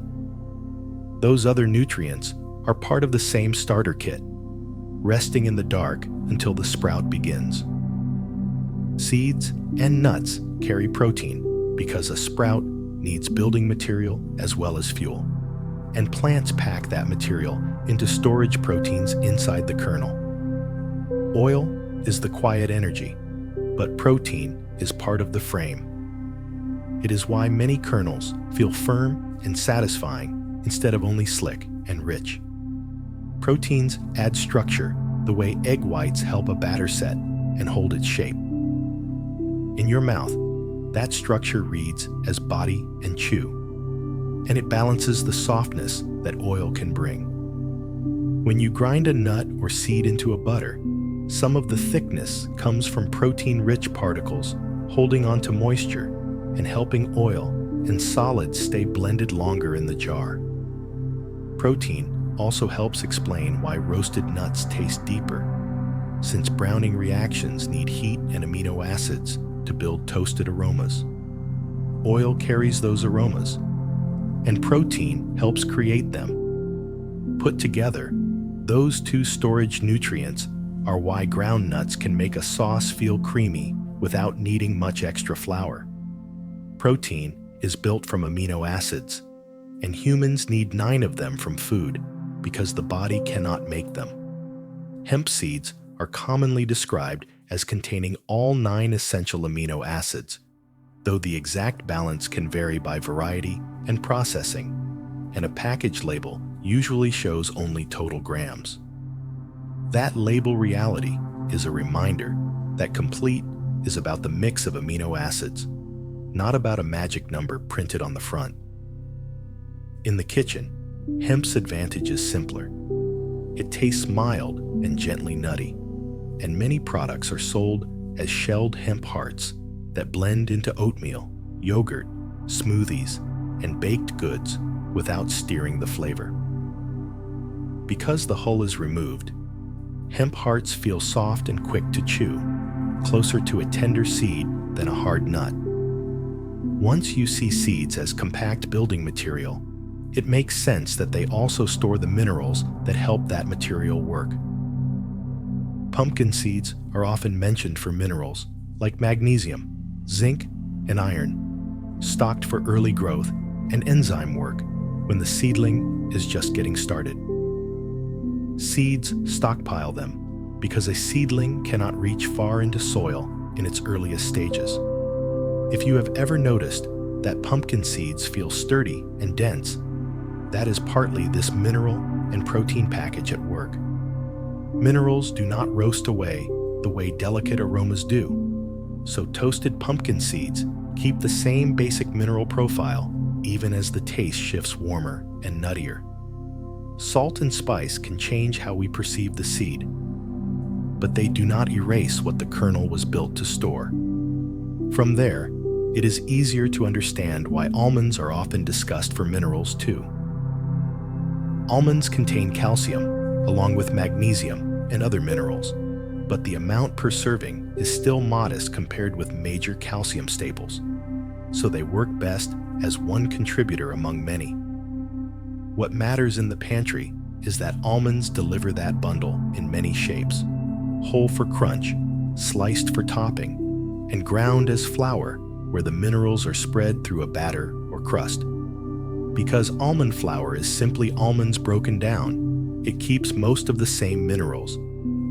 Those other nutrients are part of the same starter kit, resting in the dark until the sprout begins. Seeds and nuts carry protein because a sprout needs building material as well as fuel, and plants pack that material into storage proteins inside the kernel. Oil is the quiet energy, but protein is part of the frame. It is why many kernels feel firm and satisfying instead of only slick and rich. Proteins add structure the way egg whites help a batter set and hold its shape. In your mouth, that structure reads as body and chew, and it balances the softness that oil can bring. When you grind a nut or seed into a butter, some of the thickness comes from protein-rich particles holding onto moisture and helping oil and solids stay blended longer in the jar. Protein also helps explain why roasted nuts taste deeper, since browning reactions need heat and amino acids to build toasted aromas. Oil carries those aromas, and protein helps create them. Put together, those two storage nutrients are why ground nuts can make a sauce feel creamy without needing much extra flour. Protein is built from amino acids, and humans need 9 of them from food because the body cannot make them. Hemp seeds are commonly described as containing all 9 essential amino acids, though the exact balance can vary by variety and processing, and a package label usually shows only total grams. That label reality is a reminder that complete is about the mix of amino acids, not about a magic number printed on the front. In the kitchen, hemp's advantage is simpler. It tastes mild and gently nutty, and many products are sold as shelled hemp hearts that blend into oatmeal, yogurt, smoothies, and baked goods without steering the flavor. Because the hull is removed, hemp hearts feel soft and quick to chew, closer to a tender seed than a hard nut. Once you see seeds as compact building material, it makes sense that they also store the minerals that help that material work. Pumpkin seeds are often mentioned for minerals like magnesium, zinc, and iron, stocked for early growth and enzyme work when the seedling is just getting started. Seeds stockpile them because a seedling cannot reach far into soil in its earliest stages. If you have ever noticed that pumpkin seeds feel sturdy and dense. That is partly this mineral and protein package at work. Minerals do not roast away the way delicate aromas do, so toasted pumpkin seeds keep the same basic mineral profile even as the taste shifts warmer and nuttier. Salt and spice can change how we perceive the seed, but they do not erase what the kernel was built to store. From there, it is easier to understand why almonds are often discussed for minerals too. Almonds contain calcium, along with magnesium and other minerals, but the amount per serving is still modest compared with major calcium staples, so they work best as one contributor among many. What matters in the pantry is that almonds deliver that bundle in many shapes: whole for crunch, sliced for topping, and ground as flour where the minerals are spread through a batter or crust. Because almond flour is simply almonds broken down, it keeps most of the same minerals,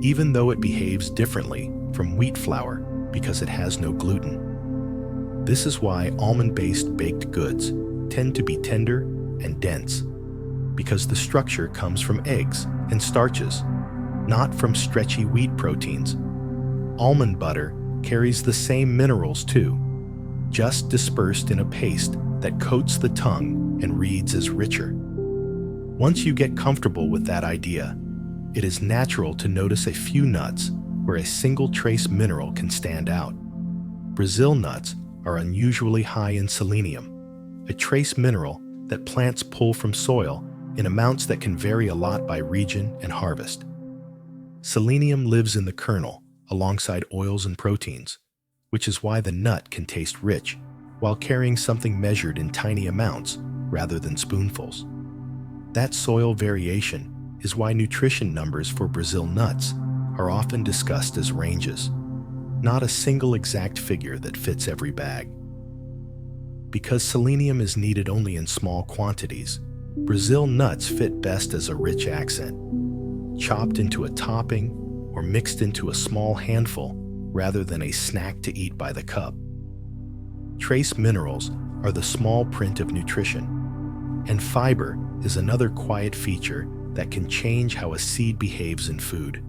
even though it behaves differently from wheat flour because it has no gluten. This is why almond-based baked goods tend to be tender and dense, because the structure comes from eggs and starches, not from stretchy wheat proteins. Almond butter carries the same minerals too, just dispersed in a paste that coats the tongue and reads as richer. Once you get comfortable with that idea, it is natural to notice a few nuts where a single trace mineral can stand out. Brazil nuts are unusually high in selenium, a trace mineral that plants pull from soil in amounts that can vary a lot by region and harvest. Selenium lives in the kernel alongside oils and proteins, which is why the nut can taste rich while carrying something measured in tiny amounts rather than spoonfuls. That soil variation is why nutrition numbers for Brazil nuts are often discussed as ranges, not a single exact figure that fits every bag. Because selenium is needed only in small quantities, Brazil nuts fit best as a rich accent, chopped into a topping or mixed into a small handful rather than a snack to eat by the cup. Trace minerals are the small print of nutrition, and fiber is another quiet feature that can change how a seed behaves in food.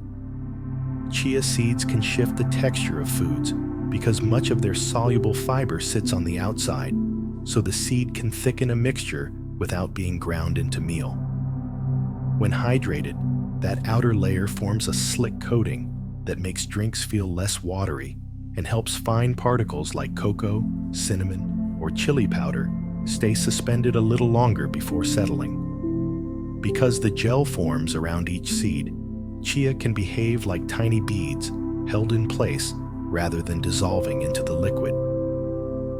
Chia seeds can shift the texture of foods because much of their soluble fiber sits on the outside, so the seed can thicken a mixture without being ground into meal. When hydrated, that outer layer forms a slick coating that makes drinks feel less watery and helps fine particles like cocoa, cinnamon, or chili powder stay suspended a little longer before settling. Because the gel forms around each seed, chia can behave like tiny beads held in place rather than dissolving into the liquid.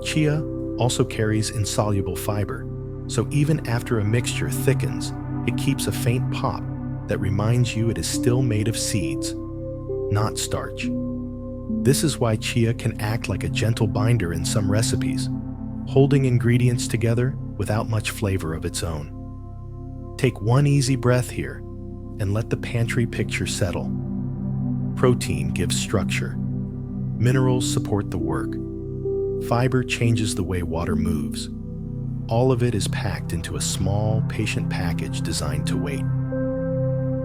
Chia also carries insoluble fiber, so even after a mixture thickens, it keeps a faint pop that reminds you it is still made of seeds, not starch. This is why chia can act like a gentle binder in some recipes, holding ingredients together without much flavor of its own. Take one easy breath here and let the pantry picture settle. Protein gives structure. Minerals support the work. Fiber changes the way water moves. All of it is packed into a small, patient package designed to wait.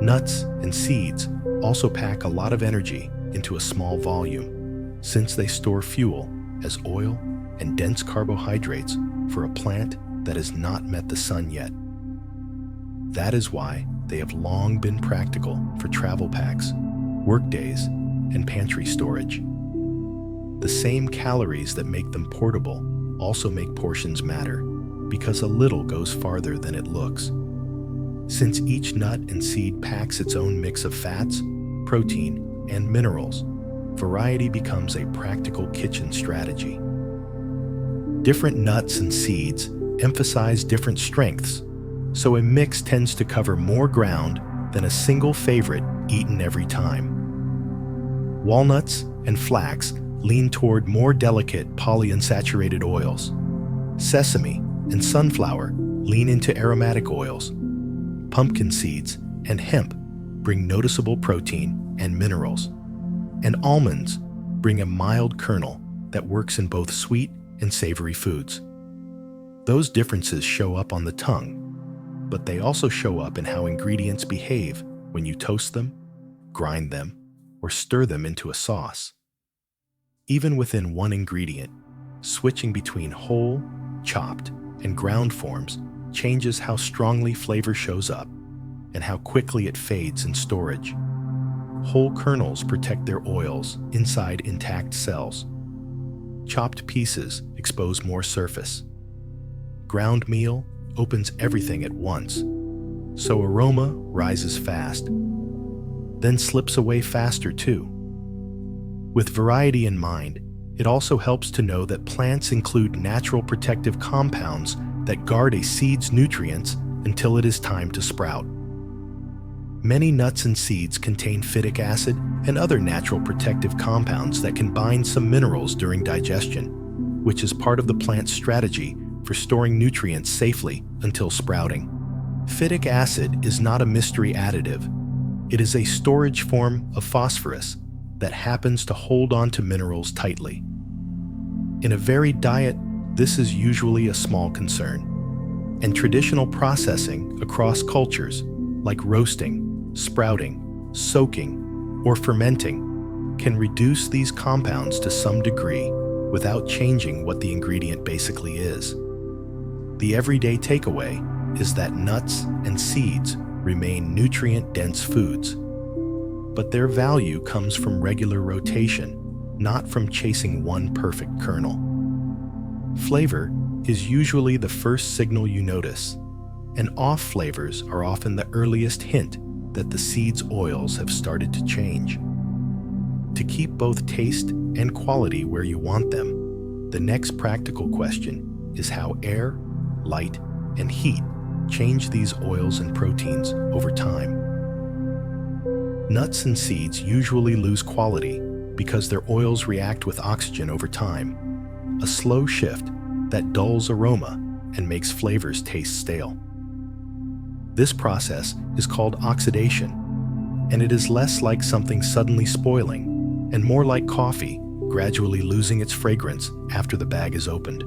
Nuts and seeds also pack a lot of energy into a small volume, since they store fuel as oil and dense carbohydrates for a plant that has not met the sun yet. That is why they have long been practical for travel packs, workdays, and pantry storage. The same calories that make them portable also make portions matter, because a little goes farther than it looks. Since each nut and seed packs its own mix of fats, protein, and minerals, variety becomes a practical kitchen strategy. Different nuts and seeds emphasize different strengths, so a mix tends to cover more ground than a single favorite eaten every time. Walnuts and flax lean toward more delicate polyunsaturated oils. Sesame and sunflower lean into aromatic oils. Pumpkin seeds and hemp bring noticeable protein and minerals. And almonds bring a mild kernel that works in both sweet and savory foods. Those differences show up on the tongue, but they also show up in how ingredients behave when you toast them, grind them, or stir them into a sauce. Even within one ingredient, switching between whole, chopped, and ground forms changes how strongly flavor shows up and how quickly it fades in storage. Whole kernels protect their oils inside intact cells. Chopped pieces expose more surface. Ground meal opens everything at once, so aroma rises fast, then slips away faster too. With variety in mind, it also helps to know that plants include natural protective compounds that guard a seed's nutrients until it is time to sprout. Many nuts and seeds contain phytic acid and other natural protective compounds that can bind some minerals during digestion, which is part of the plant's strategy for storing nutrients safely until sprouting. Phytic acid is not a mystery additive. It is a storage form of phosphorus that happens to hold on to minerals tightly. In a varied diet, this is usually a small concern, and traditional processing across cultures, like roasting, sprouting, soaking, or fermenting, can reduce these compounds to some degree without changing what the ingredient basically is. The everyday takeaway is that nuts and seeds remain nutrient-dense foods, but their value comes from regular rotation, not from chasing one perfect kernel. Flavor is usually the first signal you notice, and off flavors are often the earliest hint that the seed's oils have started to change. To keep both taste and quality where you want them, the next practical question is how air, light, and heat change these oils and proteins over time. Nuts and seeds usually lose quality because their oils react with oxygen over time, a slow shift that dulls aroma and makes flavors taste stale. This process is called oxidation, and it is less like something suddenly spoiling and more like coffee gradually losing its fragrance after the bag is opened.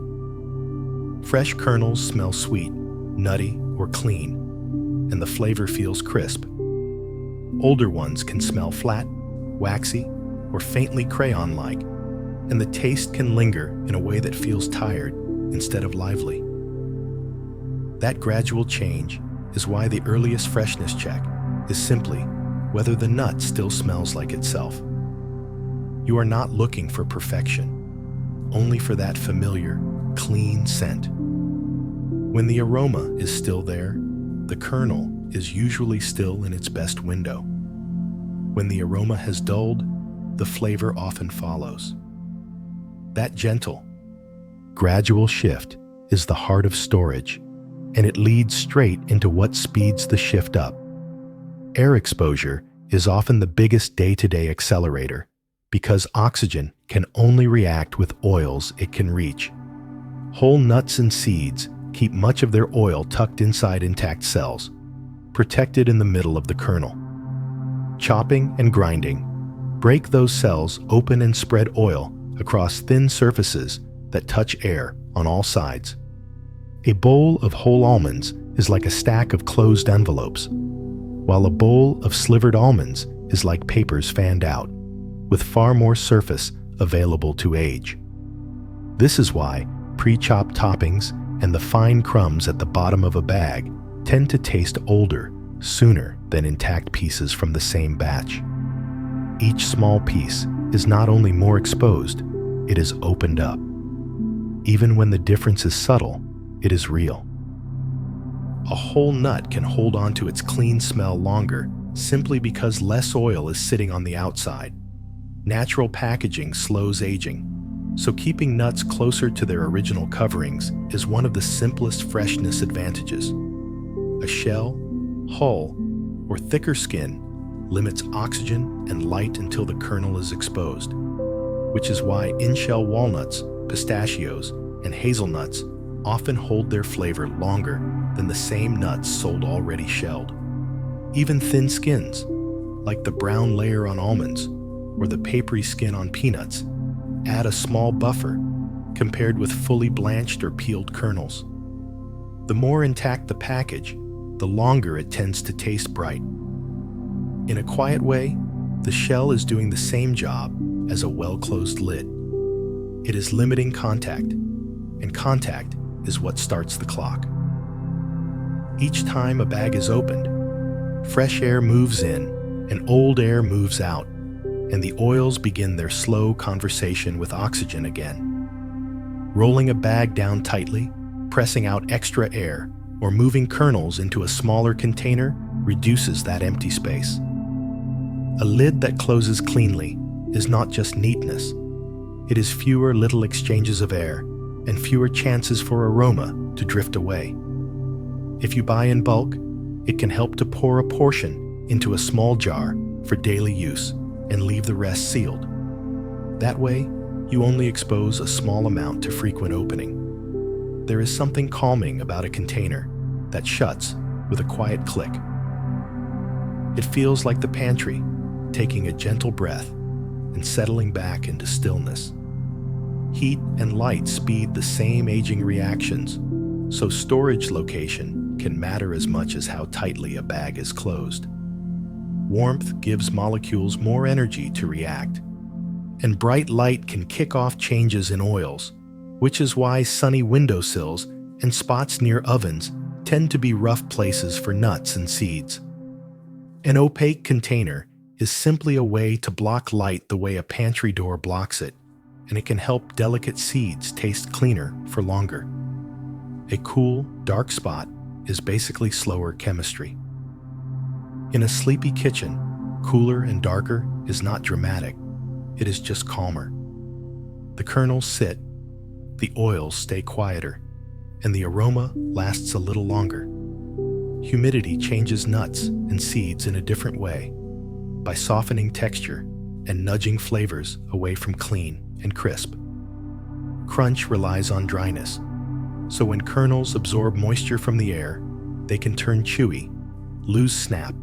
Fresh kernels smell sweet, nutty, or clean, and the flavor feels crisp. Older ones can smell flat, waxy, or faintly crayon-like, and the taste can linger in a way that feels tired instead of lively. That gradual change is why the earliest freshness check is simply whether the nut still smells like itself. You are not looking for perfection, only for that familiar, clean scent. When the aroma is still there, the kernel is usually still in its best window. When the aroma has dulled, the flavor often follows. That gentle, gradual shift is the heart of storage, and it leads straight into what speeds the shift up. Air exposure is often the biggest day-to-day accelerator because oxygen can only react with oils it can reach. Whole nuts and seeds keep much of their oil tucked inside intact cells, protected in the middle of the kernel. Chopping and grinding break those cells open and spread oil across thin surfaces that touch air on all sides. A bowl of whole almonds is like a stack of closed envelopes, while a bowl of slivered almonds is like papers fanned out, with far more surface available to age. This is why pre-chopped toppings and the fine crumbs at the bottom of a bag tend to taste older sooner than intact pieces from the same batch. Each small piece is not only more exposed, it is opened up. Even when the difference is subtle, it is real. A whole nut can hold on to its clean smell longer simply because less oil is sitting on the outside. Natural packaging slows aging, so keeping nuts closer to their original coverings is one of the simplest freshness advantages. A shell, hull, or thicker skin limits oxygen and light until the kernel is exposed, which is why in-shell walnuts, pistachios, and hazelnuts often hold their flavor longer than the same nuts sold already shelled. Even thin skins, like the brown layer on almonds or the papery skin on peanuts, add a small buffer compared with fully blanched or peeled kernels. The more intact the package, the longer it tends to taste bright. In a quiet way, the shell is doing the same job as a well-closed lid. It is limiting contact, and contact is what starts the clock. Each time a bag is opened, fresh air moves in and old air moves out, and the oils begin their slow conversation with oxygen again. Rolling a bag down tightly, pressing out extra air, or moving kernels into a smaller container reduces that empty space. A lid that closes cleanly is not just neatness. It is fewer little exchanges of air and fewer chances for aroma to drift away. If you buy in bulk, it can help to pour a portion into a small jar for daily use and leave the rest sealed. That way, you only expose a small amount to frequent opening. There is something calming about a container that shuts with a quiet click. It feels like the pantry, taking a gentle breath and settling back into stillness. Heat and light speed the same aging reactions, so storage location can matter as much as how tightly a bag is closed. Warmth gives molecules more energy to react, and bright light can kick off changes in oils, which is why sunny windowsills and spots near ovens tend to be rough places for nuts and seeds. An opaque container is simply a way to block light the way a pantry door blocks it, and it can help delicate seeds taste cleaner for longer. A cool, dark spot is basically slower chemistry. In a sleepy kitchen, cooler and darker is not dramatic, it is just calmer. The kernels sit, the oils stay quieter, and the aroma lasts a little longer. Humidity changes nuts and seeds in a different way, by softening texture and nudging flavors away from clean and crisp. Crunch relies on dryness, so when kernels absorb moisture from the air, they can turn chewy, lose snap,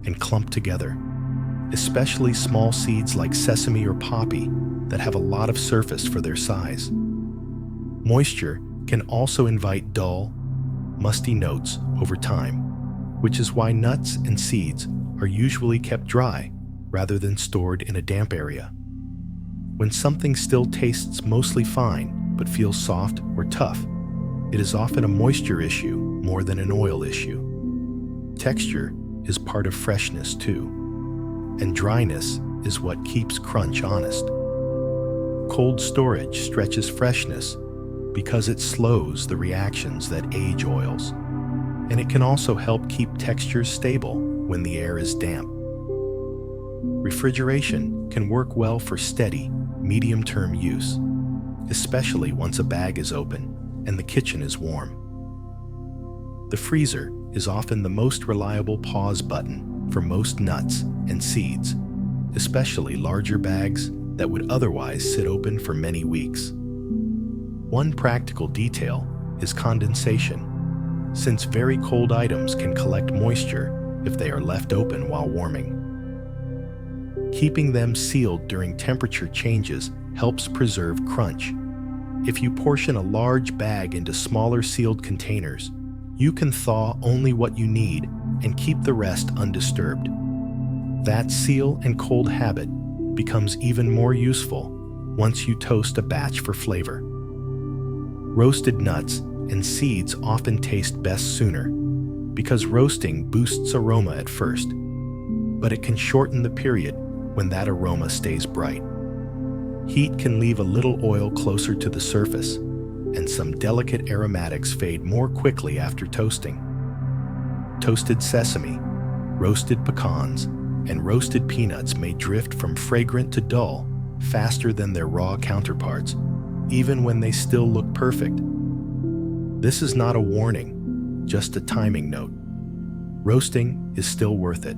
and clump together, especially small seeds like sesame or poppy that have a lot of surface for their size. Moisture can also invite dull, musty notes over time, which is why nuts and seeds are usually kept dry rather than stored in a damp area. When something still tastes mostly fine but feels soft or tough, it is often a moisture issue more than an oil issue. Texture is part of freshness too, and dryness is what keeps crunch honest. Cold storage stretches freshness because it slows the reactions that age oils, and it can also help keep textures stable when the air is damp. Refrigeration can work well for steady, medium-term use, especially once a bag is open and the kitchen is warm. The freezer is often the most reliable pause button for most nuts and seeds, especially larger bags that would otherwise sit open for many weeks. One practical detail is condensation, since very cold items can collect moisture if they are left open while warming. Keeping them sealed during temperature changes helps preserve crunch. If you portion a large bag into smaller sealed containers, you can thaw only what you need and keep the rest undisturbed. That seal and cold habit becomes even more useful once you toast a batch for flavor. Roasted nuts and seeds often taste best sooner because roasting boosts aroma at first, but it can shorten the period when that aroma stays bright. Heat can leave a little oil closer to the surface, and some delicate aromatics fade more quickly after toasting. Toasted sesame, roasted pecans, and roasted peanuts may drift from fragrant to dull faster than their raw counterparts, even when they still look perfect. This is not a warning, just a timing note. Roasting is still worth it.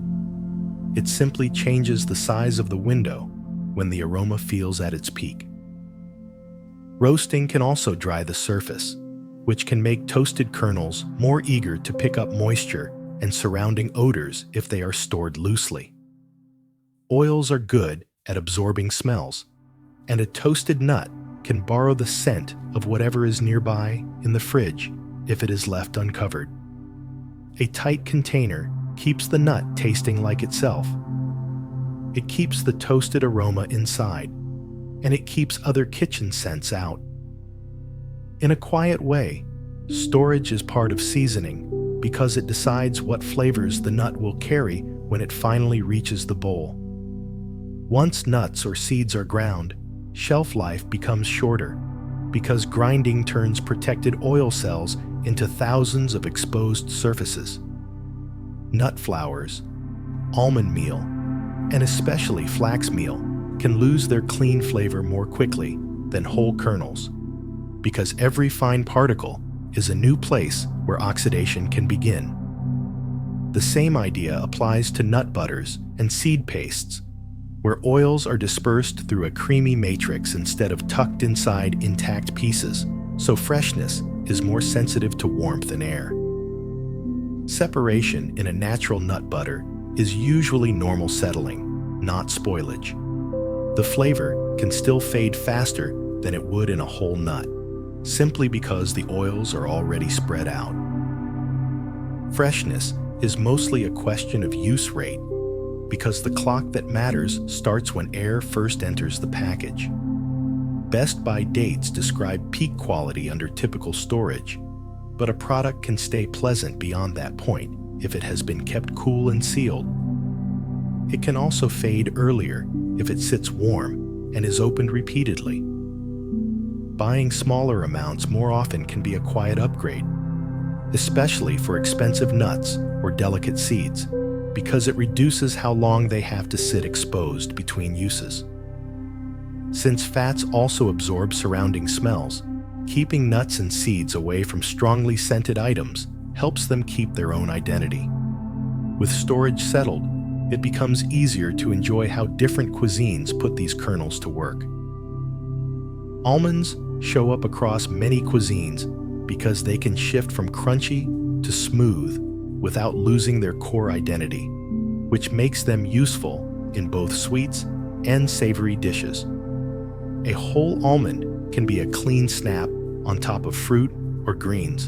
It simply changes the size of the window when the aroma feels at its peak. Roasting can also dry the surface, which can make toasted kernels more eager to pick up moisture and surrounding odors if they are stored loosely. Oils are good at absorbing smells, and a toasted nut can borrow the scent of whatever is nearby in the fridge if it is left uncovered. A tight container keeps the nut tasting like itself. It keeps the toasted aroma inside, and it keeps other kitchen scents out. In a quiet way, storage is part of seasoning because it decides what flavors the nut will carry when it finally reaches the bowl. Once nuts or seeds are ground, shelf life becomes shorter because grinding turns protected oil cells into thousands of exposed surfaces. Nut flours, almond meal, and especially flax meal can lose their clean flavor more quickly than whole kernels, because every fine particle is a new place where oxidation can begin. The same idea applies to nut butters and seed pastes, where oils are dispersed through a creamy matrix instead of tucked inside intact pieces, so freshness is more sensitive to warmth and air. Separation in a natural nut butter is usually normal settling, not spoilage. The flavor can still fade faster than it would in a whole nut, simply because the oils are already spread out. Freshness is mostly a question of use rate, because the clock that matters starts when air first enters the package. Best by dates describe peak quality under typical storage, but a product can stay pleasant beyond that point if it has been kept cool and sealed. It can also fade earlier if it sits warm and is opened repeatedly. Buying smaller amounts more often can be a quiet upgrade, especially for expensive nuts or delicate seeds, because it reduces how long they have to sit exposed between uses. Since fats also absorb surrounding smells, keeping nuts and seeds away from strongly scented items helps them keep their own identity. With storage settled, it becomes easier to enjoy how different cuisines put these kernels to work. Almonds show up across many cuisines because they can shift from crunchy to smooth without losing their core identity, which makes them useful in both sweets and savory dishes. A whole almond can be a clean snap on top of fruit or greens,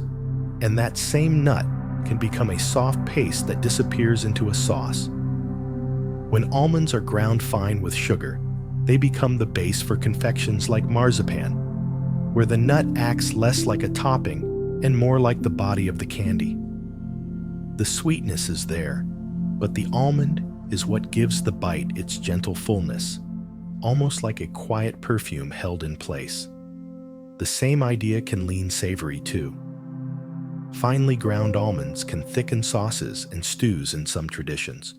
and that same nut can become a soft paste that disappears into a sauce. When almonds are ground fine with sugar, they become the base for confections like marzipan, where the nut acts less like a topping and more like the body of the candy. The sweetness is there, but the almond is what gives the bite its gentle fullness, almost like a quiet perfume held in place. The same idea can lean savory too. Finely ground almonds can thicken sauces and stews in some traditions,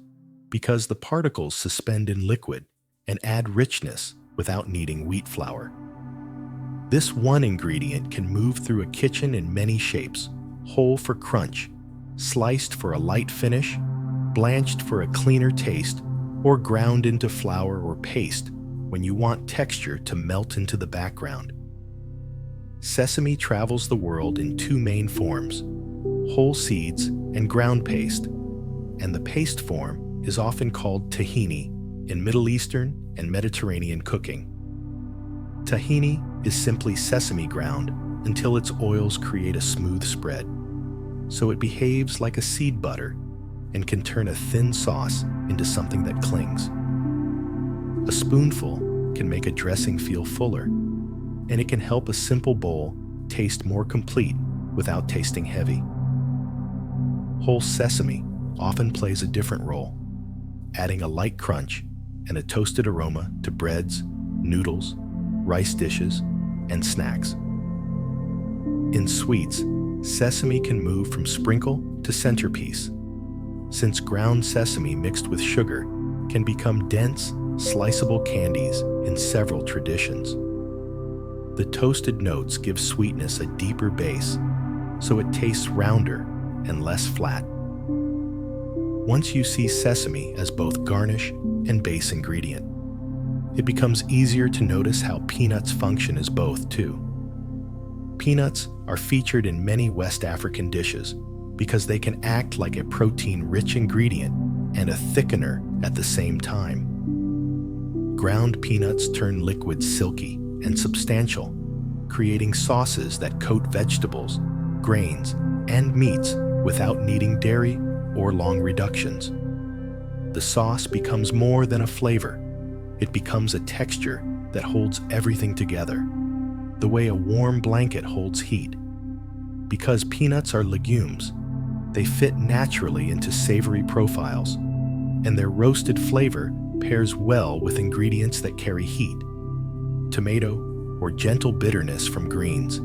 because the particles suspend in liquid and add richness without needing wheat flour. This one ingredient can move through a kitchen in many shapes: whole for crunch, sliced for a light finish, blanched for a cleaner taste, or ground into flour or paste when you want texture to melt into the background. Sesame travels the world in two main forms: whole seeds and ground paste, and the paste form is often called tahini in Middle Eastern and Mediterranean cooking. Tahini is simply sesame ground until its oils create a smooth spread, so it behaves like a seed butter and can turn a thin sauce into something that clings. A spoonful can make a dressing feel fuller, and it can help a simple bowl taste more complete without tasting heavy. Whole sesame often plays a different role, adding a light crunch and a toasted aroma to breads, noodles, rice dishes, and snacks. In sweets, sesame can move from sprinkle to centerpiece, since ground sesame mixed with sugar can become dense, sliceable candies in several traditions. The toasted notes give sweetness a deeper base, so it tastes rounder and less flat. Once you see sesame as both garnish and base ingredient, it becomes easier to notice how peanuts function as both too. Peanuts are featured in many West African dishes because they can act like a protein-rich ingredient and a thickener at the same time. Ground peanuts turn liquids silky and substantial, creating sauces that coat vegetables grains, and meats without needing dairy or long reductions. The sauce becomes more than a flavor. It becomes a texture that holds everything together, the way a warm blanket holds heat. Because peanuts are legumes, they fit naturally into savory profiles, and their roasted flavor pairs well with ingredients that carry heat, tomato, or gentle bitterness from greens.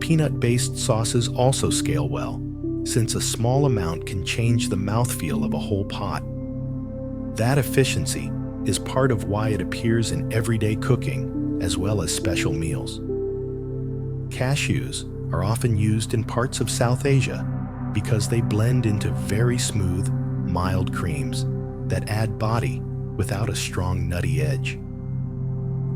Peanut-based sauces also scale well, since a small amount can change the mouthfeel of a whole pot. That efficiency is part of why it appears in everyday cooking as well as special meals. Cashews are often used in parts of South Asia because they blend into very smooth, mild creams that add body without a strong nutty edge.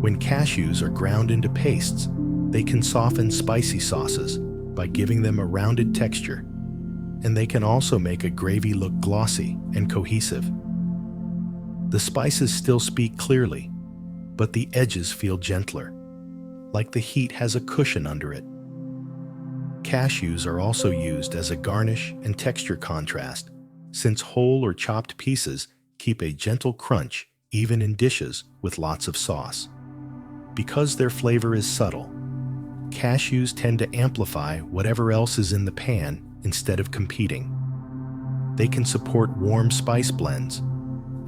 When cashews are ground into pastes, they can soften spicy sauces by giving them a rounded texture, and they can also make a gravy look glossy and cohesive. The spices still speak clearly, but the edges feel gentler, like the heat has a cushion under it. Cashews are also used as a garnish and texture contrast, since whole or chopped pieces keep a gentle crunch even in dishes with lots of sauce. Because their flavor is subtle, cashews tend to amplify whatever else is in the pan instead of competing. They can support warm spice blends,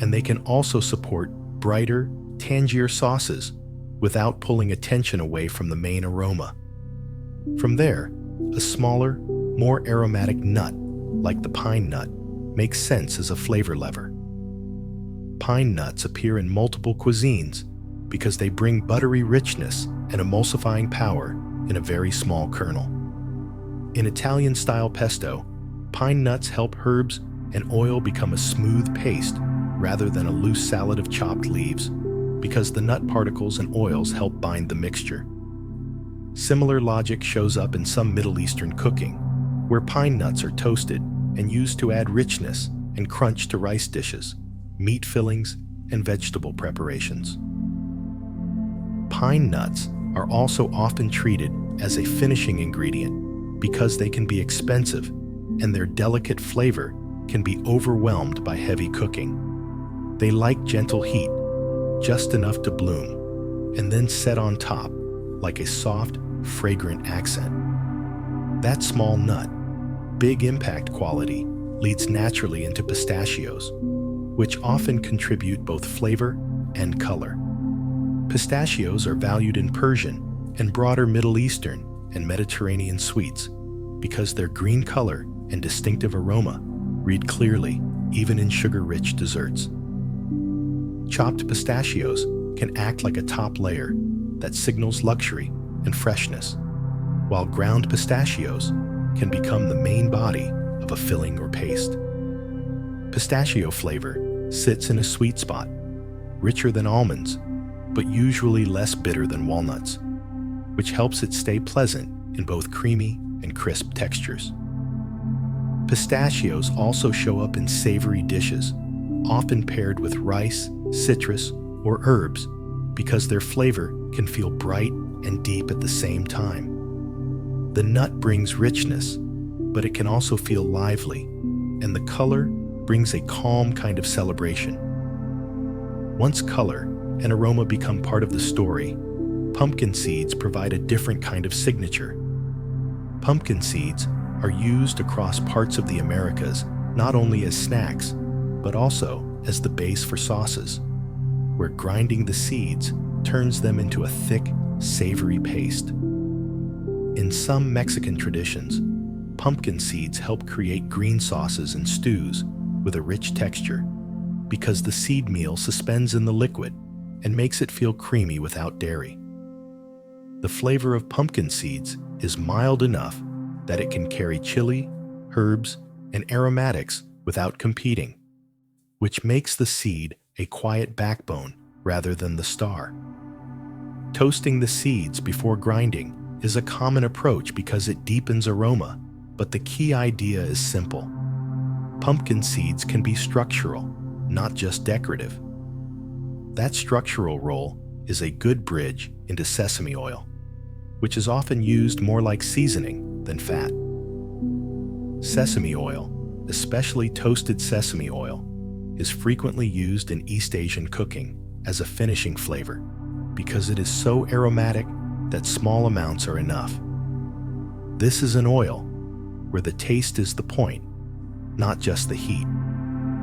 and they can also support brighter, tangier sauces without pulling attention away from the main aroma. From there, a smaller, more aromatic nut, like the pine nut, makes sense as a flavor lever. Pine nuts appear in multiple cuisines because they bring buttery richness and emulsifying power in a very small kernel. In Italian-style pesto, pine nuts help herbs and oil become a smooth paste rather than a loose salad of chopped leaves, because the nut particles and oils help bind the mixture. Similar logic shows up in some Middle Eastern cooking, where pine nuts are toasted and used to add richness and crunch to rice dishes, meat fillings, and vegetable preparations. Pine nuts are also often treated as a finishing ingredient because they can be expensive and their delicate flavor can be overwhelmed by heavy cooking. They like gentle heat, just enough to bloom, and then set on top like a soft, fragrant accent. That small nut, big impact quality leads naturally into pistachios, which often contribute both flavor and color. Pistachios are valued in Persian and broader Middle Eastern and Mediterranean sweets because their green color and distinctive aroma read clearly even in sugar-rich desserts. Chopped pistachios can act like a top layer that signals luxury and freshness, while ground pistachios can become the main body of a filling or paste. Pistachio flavor sits in a sweet spot, richer than almonds, but usually less bitter than walnuts, which helps it stay pleasant in both creamy and crisp textures. Pistachios also show up in savory dishes, often paired with rice, citrus, or herbs, because their flavor can feel bright and deep at the same time. The nut brings richness, but it can also feel lively, and the color brings a calm kind of celebration. Once color and aroma become part of the story, pumpkin seeds provide a different kind of signature. Pumpkin seeds are used across parts of the Americas not only as snacks, but also as the base for sauces, where grinding the seeds turns them into a thick, savory paste. In some Mexican traditions, pumpkin seeds help create green sauces and stews with a rich texture because the seed meal suspends in the liquid and makes it feel creamy without dairy. The flavor of pumpkin seeds is mild enough that it can carry chili, herbs, and aromatics without competing, which makes the seed a quiet backbone rather than the star. Toasting the seeds before grinding is a common approach because it deepens aroma, but the key idea is simple. Pumpkin seeds can be structural, not just decorative. That structural role is a good bridge into sesame oil, which is often used more like seasoning than fat. Sesame oil, especially toasted sesame oil, is frequently used in East Asian cooking as a finishing flavor because it is so aromatic that small amounts are enough. This is an oil where the taste is the point, not just the heat,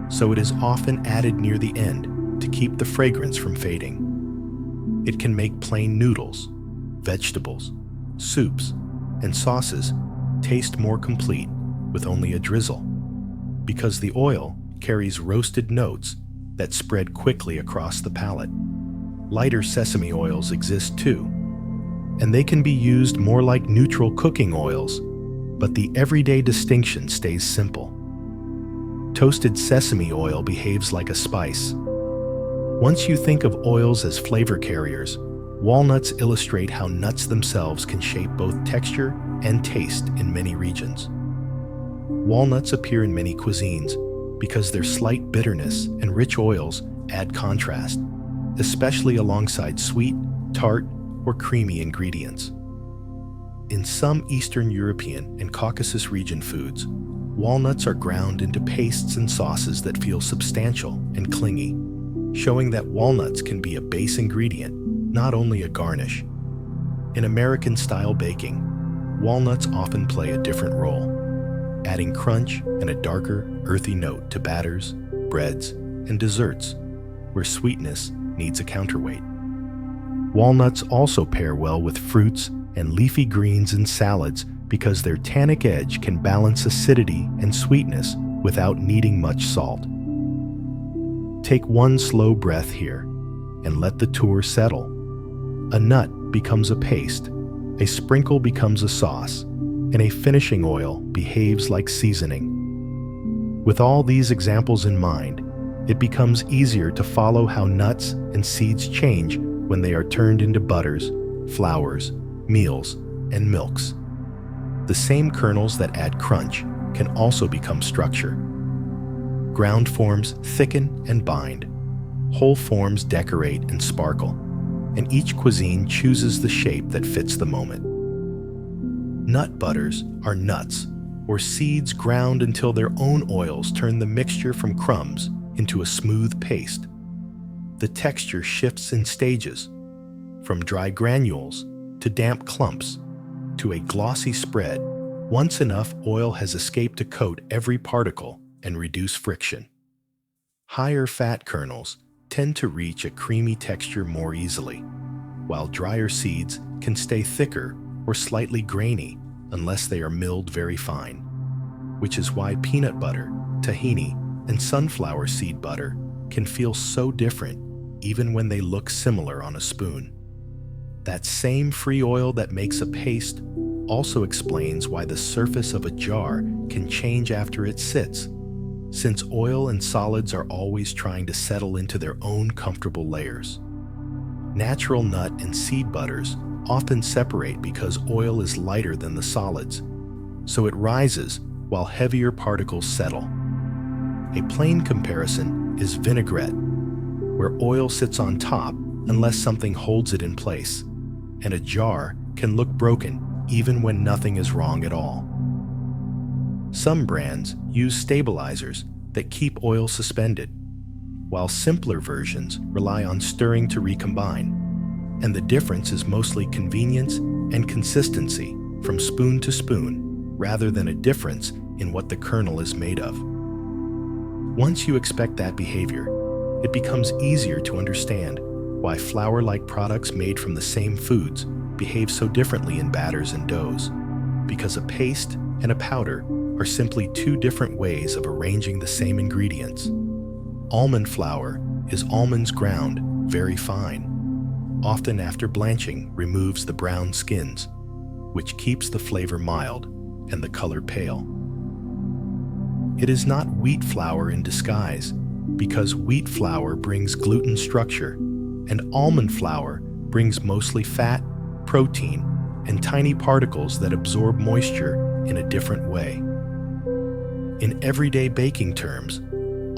so it is often added near the end to keep the fragrance from fading. It can make plain noodles, vegetables, soups, and sauces taste more complete with only a drizzle, because the oil carries roasted notes that spread quickly across the palate. Lighter sesame oils exist too, and they can be used more like neutral cooking oils, but the everyday distinction stays simple. Toasted sesame oil behaves like a spice. Once you think of oils as flavor carriers, walnuts illustrate how nuts themselves can shape both texture and taste in many regions. Walnuts appear in many cuisines because their slight bitterness and rich oils add contrast, especially alongside sweet, tart, or creamy ingredients. In some Eastern European and Caucasus region foods, walnuts are ground into pastes and sauces that feel substantial and clingy, showing that walnuts can be a base ingredient, not only a garnish. In American-style baking, walnuts often play a different role, adding crunch and a darker, earthy note to batters, breads, and desserts, where sweetness needs a counterweight. Walnuts also pair well with fruits and leafy greens in salads because their tannic edge can balance acidity and sweetness without needing much salt. Take one slow breath here and let the tour settle. A nut becomes a paste, a sprinkle becomes a sauce, and a finishing oil behaves like seasoning. With all these examples in mind, it becomes easier to follow how nuts and seeds change when they are turned into butters, flours, meals, and milks. The same kernels that add crunch can also become structure. Ground forms thicken and bind. Whole forms decorate and sparkle, and each cuisine chooses the shape that fits the moment. Nut butters are nuts, or seeds ground until their own oils turn the mixture from crumbs into a smooth paste. The texture shifts in stages, from dry granules to damp clumps to a glossy spread once enough oil has escaped to coat every particle and reduce friction. Higher fat kernels tend to reach a creamy texture more easily, while drier seeds can stay thicker or slightly grainy unless they are milled very fine, which is why peanut butter, tahini, and sunflower seed butter can feel so different even when they look similar on a spoon. That same free oil that makes a paste also explains why the surface of a jar can change after it sits, since oil and solids are always trying to settle into their own comfortable layers. Natural nut and seed butters often separate because oil is lighter than the solids, so it rises while heavier particles settle. A plain comparison is vinaigrette, where oil sits on top unless something holds it in place, and a jar can look broken even when nothing is wrong at all. Some brands use stabilizers that keep oil suspended, while simpler versions rely on stirring to recombine, and the difference is mostly convenience and consistency from spoon to spoon rather than a difference in what the kernel is made of. Once you expect that behavior, it becomes easier to understand why flour-like products made from the same foods behave so differently in batters and doughs, because a paste and a powder are simply two different ways of arranging the same ingredients. Almond flour is almonds ground very fine, often after blanching removes the brown skins, which keeps the flavor mild and the color pale. It is not wheat flour in disguise, because wheat flour brings gluten structure, and almond flour brings mostly fat, protein, and tiny particles that absorb moisture in a different way. In everyday baking terms,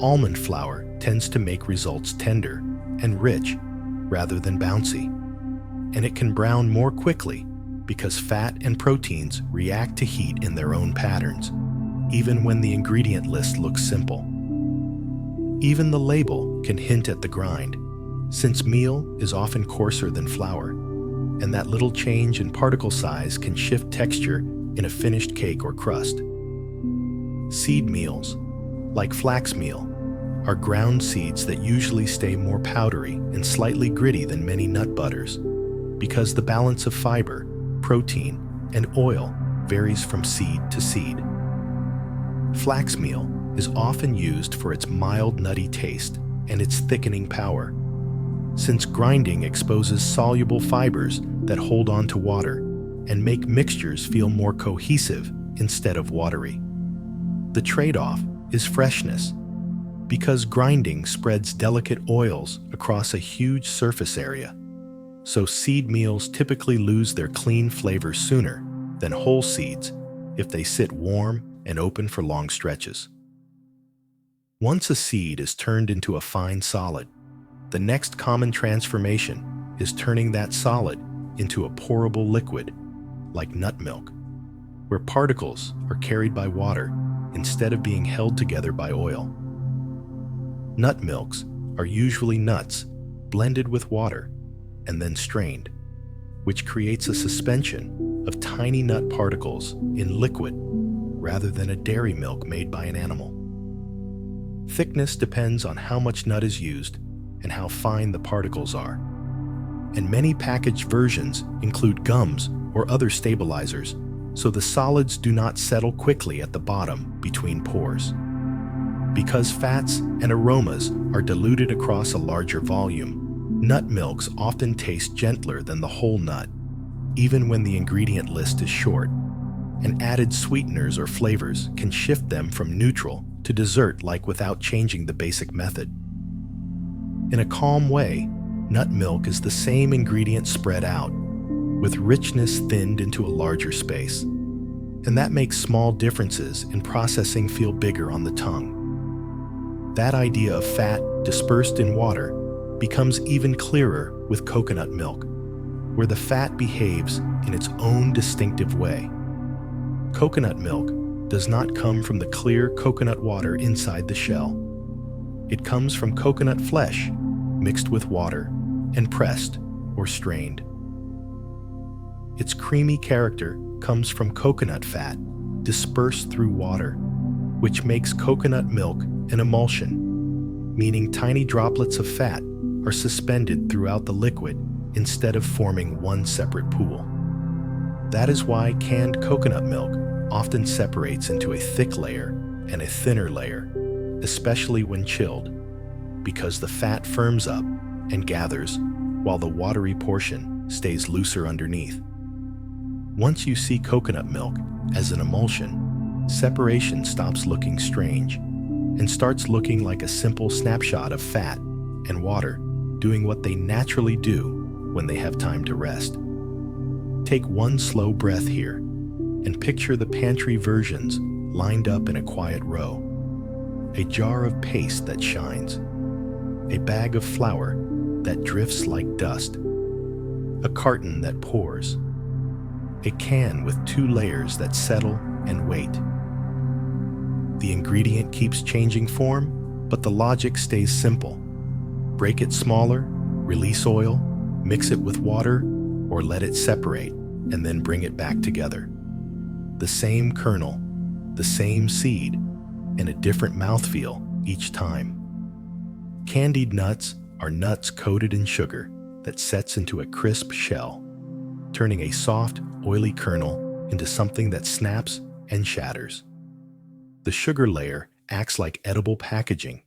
almond flour tends to make results tender and rich rather than bouncy, and it can brown more quickly because fat and proteins react to heat in their own patterns, even when the ingredient list looks simple. Even the label can hint at the grind, since meal is often coarser than flour, and that little change in particle size can shift texture in a finished cake or crust. Seed meals, like flax meal, are ground seeds that usually stay more powdery and slightly gritty than many nut butters, because the balance of fiber, protein, and oil varies from seed to seed. Flax meal is often used for its mild nutty taste and its thickening power, since grinding exposes soluble fibers that hold on to water and make mixtures feel more cohesive instead of watery. The trade-off is freshness, because grinding spreads delicate oils across a huge surface area, so seed meals typically lose their clean flavor sooner than whole seeds if they sit warm and open for long stretches. Once a seed is turned into a fine solid, the next common transformation is turning that solid into a pourable liquid, like nut milk, where particles are carried by water instead of being held together by oil. Nut milks are usually nuts blended with water and then strained, which creates a suspension of tiny nut particles in liquid rather than a dairy milk made by an animal. Thickness depends on how much nut is used and how fine the particles are, and many packaged versions include gums or other stabilizers, so the solids do not settle quickly at the bottom between pores. Because fats and aromas are diluted across a larger volume, nut milks often taste gentler than the whole nut, even when the ingredient list is short, and added sweeteners or flavors can shift them from neutral to dessert-like without changing the basic method. In a calm way, nut milk is the same ingredient spread out, with richness thinned into a larger space, and that makes small differences in processing feel bigger on the tongue. That idea of fat dispersed in water becomes even clearer with coconut milk, where the fat behaves in its own distinctive way. Coconut milk does not come from the clear coconut water inside the shell. It comes from coconut flesh mixed with water and pressed or strained. Its creamy character comes from coconut fat dispersed through water, which makes coconut milk an emulsion, meaning tiny droplets of fat are suspended throughout the liquid instead of forming one separate pool. That is why canned coconut milk often separates into a thick layer and a thinner layer, especially when chilled, because the fat firms up and gathers while the watery portion stays looser underneath. Once you see coconut milk as an emulsion, separation stops looking strange and starts looking like a simple snapshot of fat and water doing what they naturally do when they have time to rest. Take one slow breath here and picture the pantry versions lined up in a quiet row. A jar of paste that shines, a bag of flour that drifts like dust, a carton that pours, a can with 2 layers that settle and wait. The ingredient keeps changing form, but the logic stays simple. Break it smaller, release oil, mix it with water, or let it separate, and then bring it back together. The same kernel, the same seed, and a different mouthfeel each time. Candied nuts are nuts coated in sugar that sets into a crisp shell, turning a soft, oily kernel into something that snaps and shatters. The sugar layer acts like edible packaging,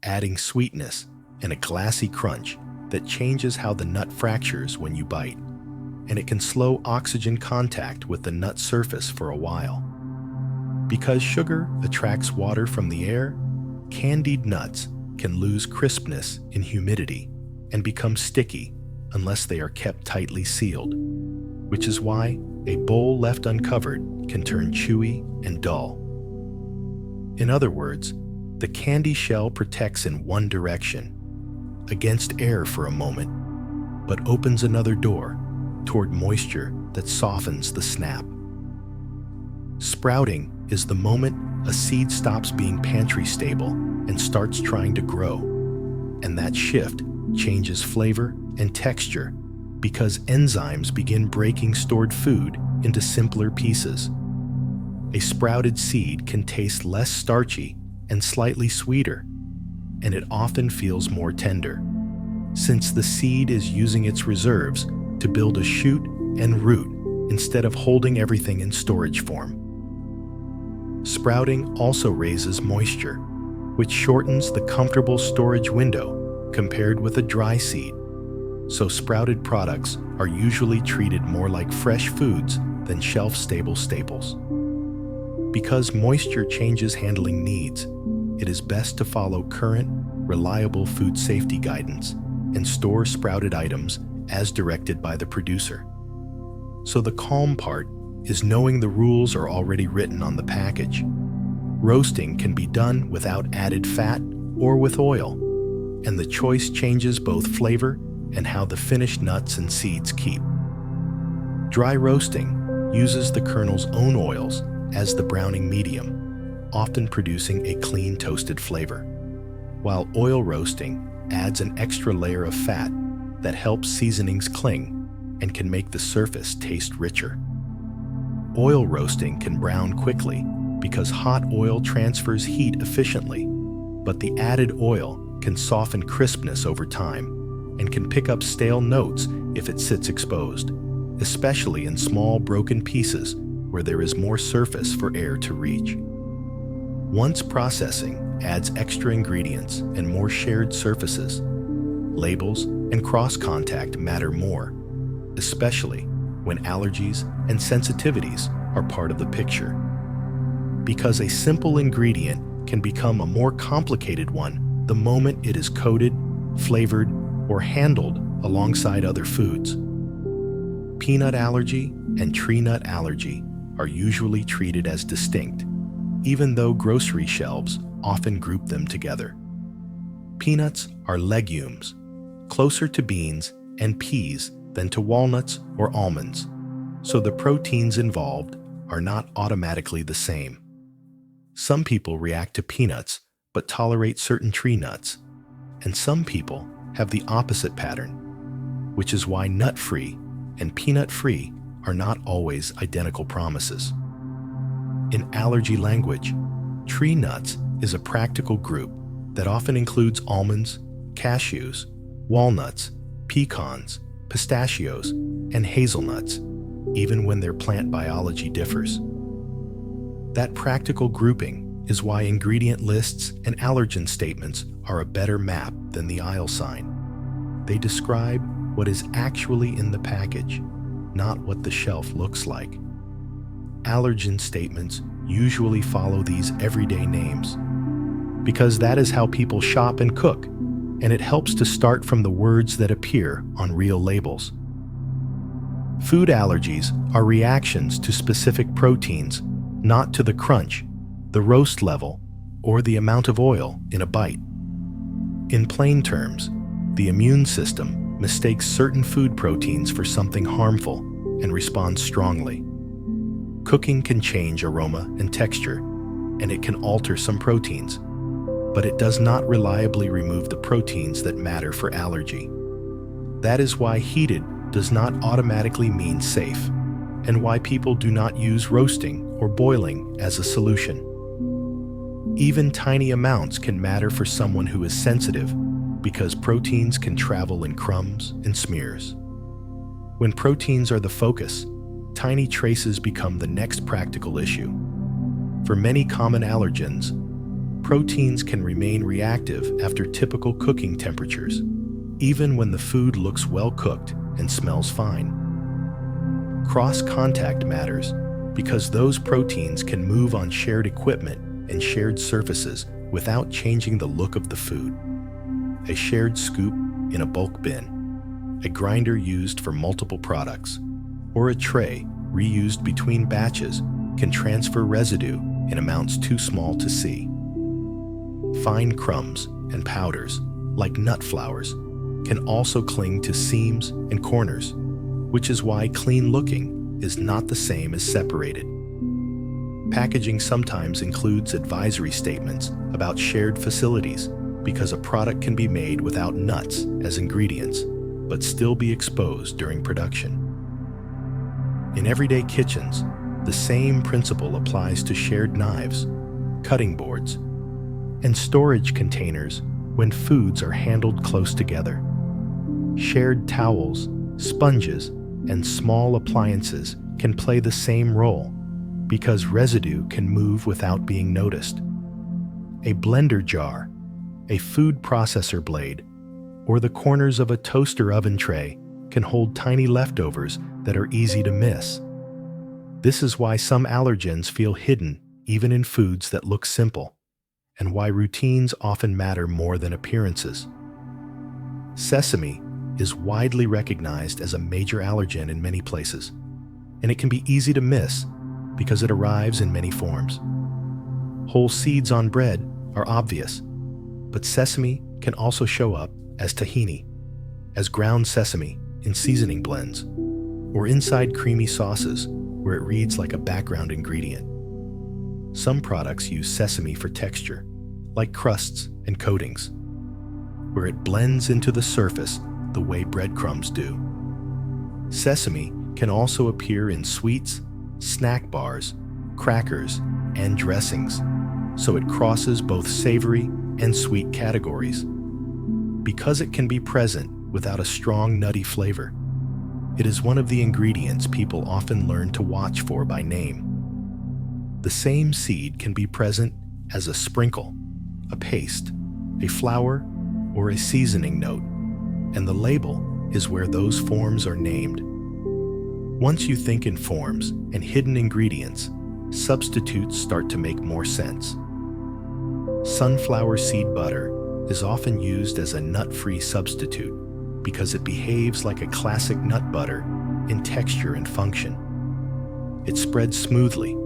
adding sweetness and a glassy crunch that changes how the nut fractures when you bite, and it can slow oxygen contact with the nut surface for a while. Because sugar attracts water from the air, candied nuts can lose crispness in humidity and become sticky unless they are kept tightly sealed, which is why a bowl left uncovered can turn chewy and dull. In other words, the candy shell protects in one direction, against air for a moment, but opens another door toward moisture that softens the snap. Sprouting is the moment a seed stops being pantry stable and starts trying to grow, and that shift changes flavor and texture because enzymes begin breaking stored food into simpler pieces. A sprouted seed can taste less starchy and slightly sweeter, and it often feels more tender, since the seed is using its reserves to build a shoot and root instead of holding everything in storage form. Sprouting also raises moisture, which shortens the comfortable storage window compared with a dry seed. So sprouted products are usually treated more like fresh foods than shelf-stable staples. Because moisture changes handling needs, it is best to follow current, reliable food safety guidance and store sprouted items as directed by the producer. So the calm part is knowing the rules are already written on the package. Roasting can be done without added fat or with oil, and the choice changes both flavor and how the finished nuts and seeds keep. Dry roasting uses the kernel's own oils as the browning medium, often producing a clean toasted flavor, while oil roasting adds an extra layer of fat that helps seasonings cling and can make the surface taste richer. Oil roasting can brown quickly because hot oil transfers heat efficiently, but the added oil can soften crispness over time and can pick up stale notes if it sits exposed, especially in small broken pieces where there is more surface for air to reach. Once processing adds extra ingredients and more shared surfaces, labels and cross-contact matter more, especially when allergies and sensitivities are part of the picture. Because a simple ingredient can become a more complicated one the moment it is coated, flavored, or handled alongside other foods. Peanut allergy and tree nut allergy are usually treated as distinct, even though grocery shelves often group them together. Peanuts are legumes, closer to beans and peas than to walnuts or almonds, so the proteins involved are not automatically the same. Some people react to peanuts but tolerate certain tree nuts, and some people have the opposite pattern, which is why nut-free and peanut-free are not always identical promises. In allergy language, tree nuts is a practical group that often includes almonds, cashews, walnuts, pecans, pistachios, and hazelnuts, even when their plant biology differs. That practical grouping is why ingredient lists and allergen statements are a better map than the aisle sign. They describe what is actually in the package, not what the shelf looks like. Allergen statements usually follow these everyday names, because that is how people shop and cook, and it helps to start from the words that appear on real labels. Food allergies are reactions to specific proteins, not to the crunch, the roast level, or the amount of oil in a bite. In plain terms, the immune system mistakes certain food proteins for something harmful and responds strongly. Cooking can change aroma and texture, and it can alter some proteins, but it does not reliably remove the proteins that matter for allergy. That is why heated does not automatically mean safe, and why people do not use roasting or boiling as a solution. Even tiny amounts can matter for someone who is sensitive because proteins can travel in crumbs and smears. When proteins are the focus, tiny traces become the next practical issue. For many common allergens, proteins can remain reactive after typical cooking temperatures, even when the food looks well cooked and smells fine. Cross-contact matters because those proteins can move on shared equipment and shared surfaces without changing the look of the food. A shared scoop in a bulk bin, a grinder used for multiple products, or a tray reused between batches can transfer residue in amounts too small to see. Fine crumbs and powders, like nut flours, can also cling to seams and corners, which is why clean-looking, is not the same as separated. Packaging sometimes includes advisory statements about shared facilities because a product can be made without nuts as ingredients, but still be exposed during production. In everyday kitchens, the same principle applies to shared knives, cutting boards, and storage containers when foods are handled close together. Shared towels, sponges, and small appliances can play the same role because residue can move without being noticed. A blender jar, a food processor blade, or the corners of a toaster oven tray can hold tiny leftovers that are easy to miss. This is why some allergens feel hidden even in foods that look simple, and why routines often matter more than appearances. Sesame is widely recognized as a major allergen in many places, and it can be easy to miss because it arrives in many forms. Whole seeds on bread are obvious, but sesame can also show up as tahini, as ground sesame in seasoning blends, or inside creamy sauces where it reads like a background ingredient. Some products use sesame for texture, like crusts and coatings, where it blends into the surface the way breadcrumbs do. Sesame can also appear in sweets, snack bars, crackers, and dressings, so it crosses both savory and sweet categories. Because it can be present without a strong nutty flavor, it is one of the ingredients people often learn to watch for by name. The same seed can be present as a sprinkle, a paste, a flour, or a seasoning note, and the label is where those forms are named. Once you think in forms and hidden ingredients, substitutes start to make more sense. Sunflower seed butter is often used as a nut-free substitute because it behaves like a classic nut butter in texture and function. It spreads smoothly,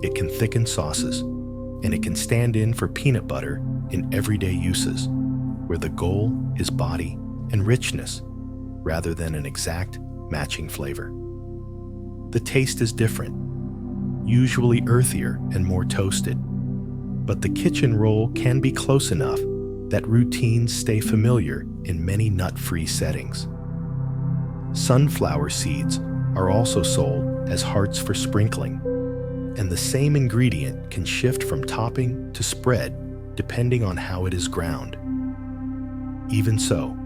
it can thicken sauces, and it can stand in for peanut butter in everyday uses, where the goal is body and richness rather than an exact matching flavor. The taste is different, usually earthier and more toasted, but the kitchen roll can be close enough that routines stay familiar in many nut-free settings. Sunflower seeds are also sold as hearts for sprinkling, and the same ingredient can shift from topping to spread depending on how it is ground. Even so,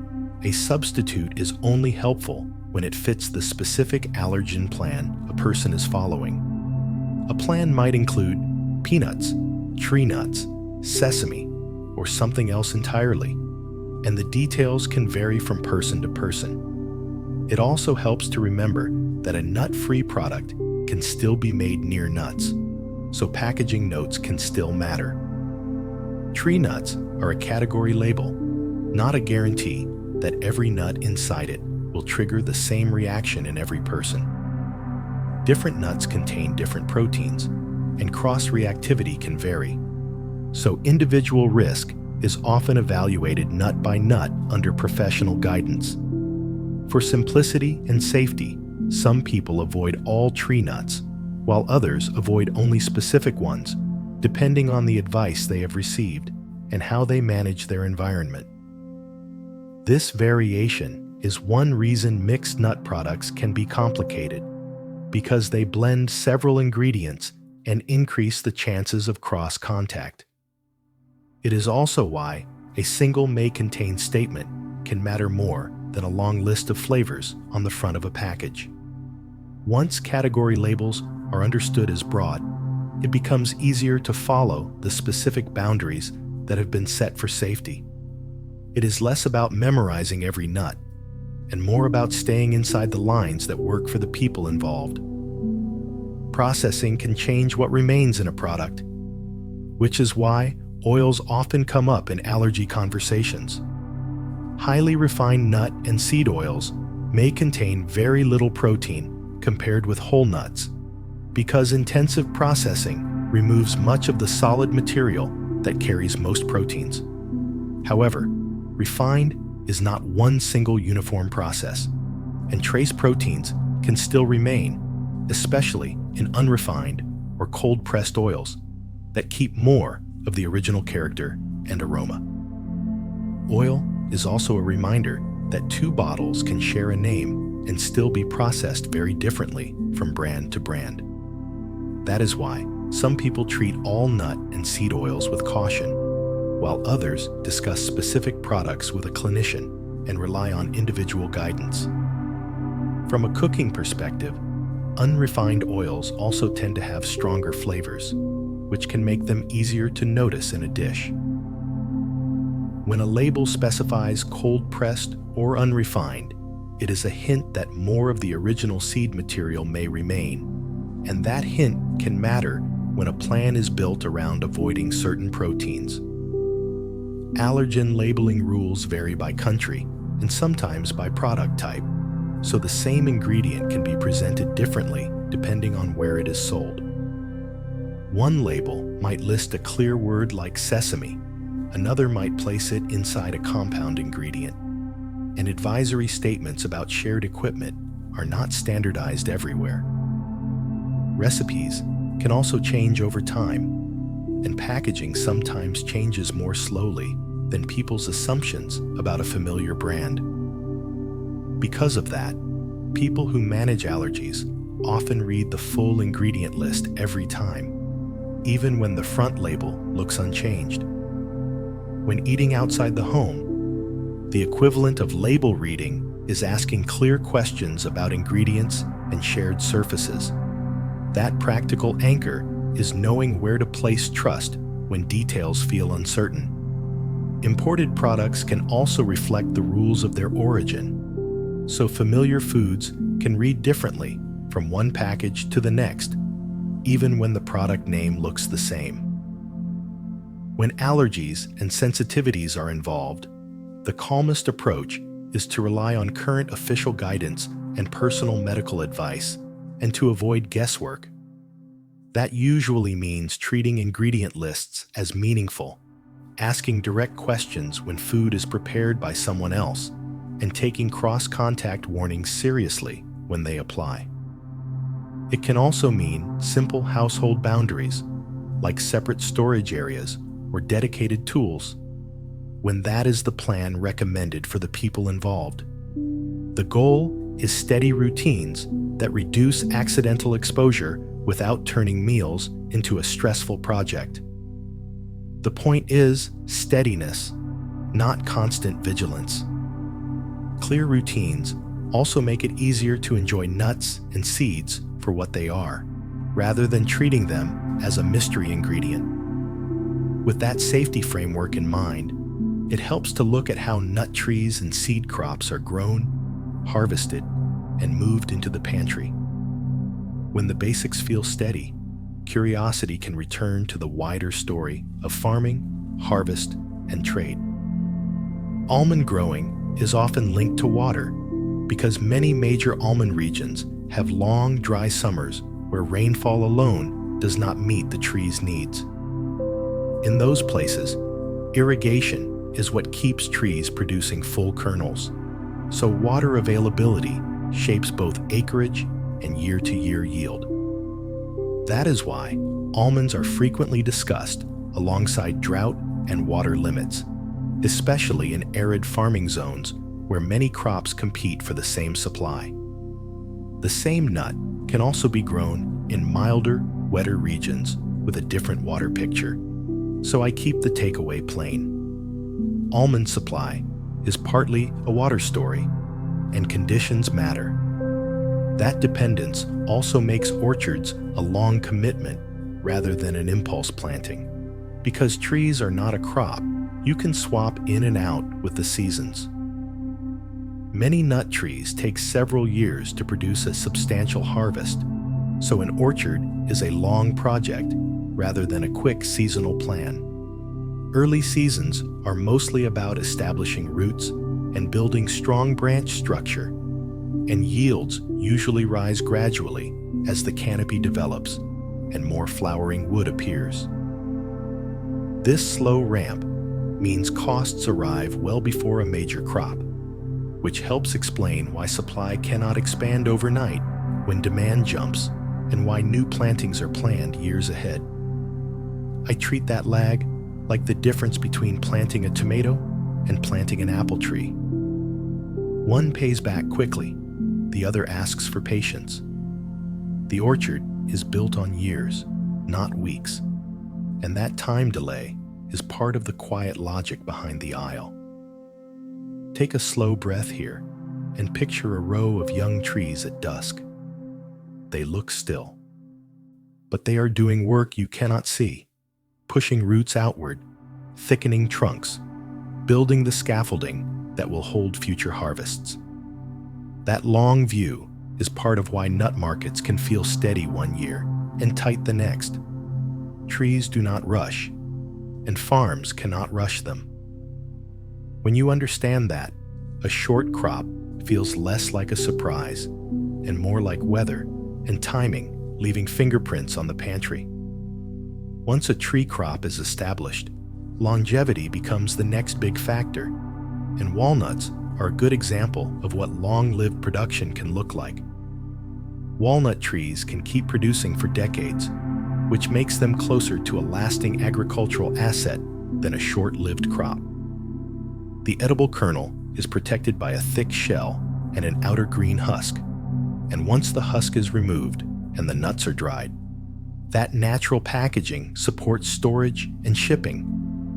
a substitute is only helpful when it fits the specific allergen plan a person is following. A plan might include peanuts, tree nuts, sesame, or something else entirely, and the details can vary from person to person. It also helps to remember that a nut-free product can still be made near nuts, so packaging notes can still matter. Tree nuts are a category label, not a guarantee that every nut inside it will trigger the same reaction in every person. Different nuts contain different proteins, and cross-reactivity can vary, so individual risk is often evaluated nut by nut under professional guidance. For simplicity and safety, some people avoid all tree nuts, while others avoid only specific ones, depending on the advice they have received and how they manage their environment. This variation is one reason mixed nut products can be complicated, because they blend several ingredients and increase the chances of cross-contact. It is also why a single may contain statement can matter more than a long list of flavors on the front of a package. Once category labels are understood as broad, it becomes easier to follow the specific boundaries that have been set for safety. It is less about memorizing every nut and more about staying inside the lines that work for the people involved. Processing can change what remains in a product, which is why oils often come up in allergy conversations. Highly refined nut and seed oils may contain very little protein compared with whole nuts, because intensive processing removes much of the solid material that carries most proteins. However, refined is not one single uniform process, and trace proteins can still remain, especially in unrefined or cold-pressed oils that keep more of the original character and aroma. Oil is also a reminder that two bottles can share a name and still be processed very differently from brand to brand. That is why some people treat all nut and seed oils with caution, while others discuss specific products with a clinician and rely on individual guidance. From a cooking perspective, unrefined oils also tend to have stronger flavors, which can make them easier to notice in a dish. When a label specifies cold-pressed or unrefined, it is a hint that more of the original seed material may remain, and that hint can matter when a plan is built around avoiding certain proteins. Allergen labeling rules vary by country and sometimes by product type, so the same ingredient can be presented differently depending on where it is sold. One label might list a clear word like sesame, another might place it inside a compound ingredient, and advisory statements about shared equipment are not standardized everywhere. Recipes can also change over time, and packaging sometimes changes more slowly than people's assumptions about a familiar brand. Because of that, people who manage allergies often read the full ingredient list every time, even when the front label looks unchanged. When eating outside the home, the equivalent of label reading is asking clear questions about ingredients and shared surfaces. That practical anchor is knowing where to place trust when details feel uncertain. Imported products can also reflect the rules of their origin, so familiar foods can read differently from one package to the next, even when the product name looks the same. When allergies and sensitivities are involved, the calmest approach is to rely on current official guidance and personal medical advice, and to avoid guesswork. That usually means treating ingredient lists as meaningful, asking direct questions when food is prepared by someone else, and taking cross-contact warnings seriously when they apply. It can also mean simple household boundaries, like separate storage areas or dedicated tools, when that is the plan recommended for the people involved. The goal is steady routines that reduce accidental exposure without turning meals into a stressful project. The point is steadiness, not constant vigilance. Clear routines also make it easier to enjoy nuts and seeds for what they are, rather than treating them as a mystery ingredient. With that safety framework in mind, it helps to look at how nut trees and seed crops are grown, harvested, and moved into the pantry. When the basics feel steady, curiosity can return to the wider story of farming, harvest, and trade. Almond growing is often linked to water because many major almond regions have long, dry summers where rainfall alone does not meet the tree's needs. In those places, irrigation is what keeps trees producing full kernels, so water availability shapes both acreage and year-to-year yield. That is why almonds are frequently discussed alongside drought and water limits, especially in arid farming zones where many crops compete for the same supply. The same nut can also be grown in milder, wetter regions with a different water picture, so I keep the takeaway plain. Almond supply is partly a water story, and conditions matter. That dependence also makes orchards a long commitment rather than an impulse planting. Because trees are not a crop, you can swap in and out with the seasons. Many nut trees take several years to produce a substantial harvest, so an orchard is a long project rather than a quick seasonal plan. Early seasons are mostly about establishing roots and building strong branch structure, and yields usually rise gradually as the canopy develops and more flowering wood appears. This slow ramp means costs arrive well before a major crop, which helps explain why supply cannot expand overnight when demand jumps, and why new plantings are planned years ahead. I treat that lag like the difference between planting a tomato and planting an apple tree. One pays back quickly, the other asks for patience. The orchard is built on years, not weeks, and that time delay is part of the quiet logic behind the aisle. Take a slow breath here and picture a row of young trees at dusk. They look still, but they are doing work you cannot see, pushing roots outward, thickening trunks, building the scaffolding that will hold future harvests. That long view is part of why nut markets can feel steady one year and tight the next. Trees do not rush, and farms cannot rush them. When you understand that, a short crop feels less like a surprise and more like weather and timing, leaving fingerprints on the pantry. Once a tree crop is established, longevity becomes the next big factor, and walnuts are a good example of what long-lived production can look like. Walnut trees can keep producing for decades, which makes them closer to a lasting agricultural asset than a short-lived crop. The edible kernel is protected by a thick shell and an outer green husk, and once the husk is removed and the nuts are dried, that natural packaging supports storage and shipping.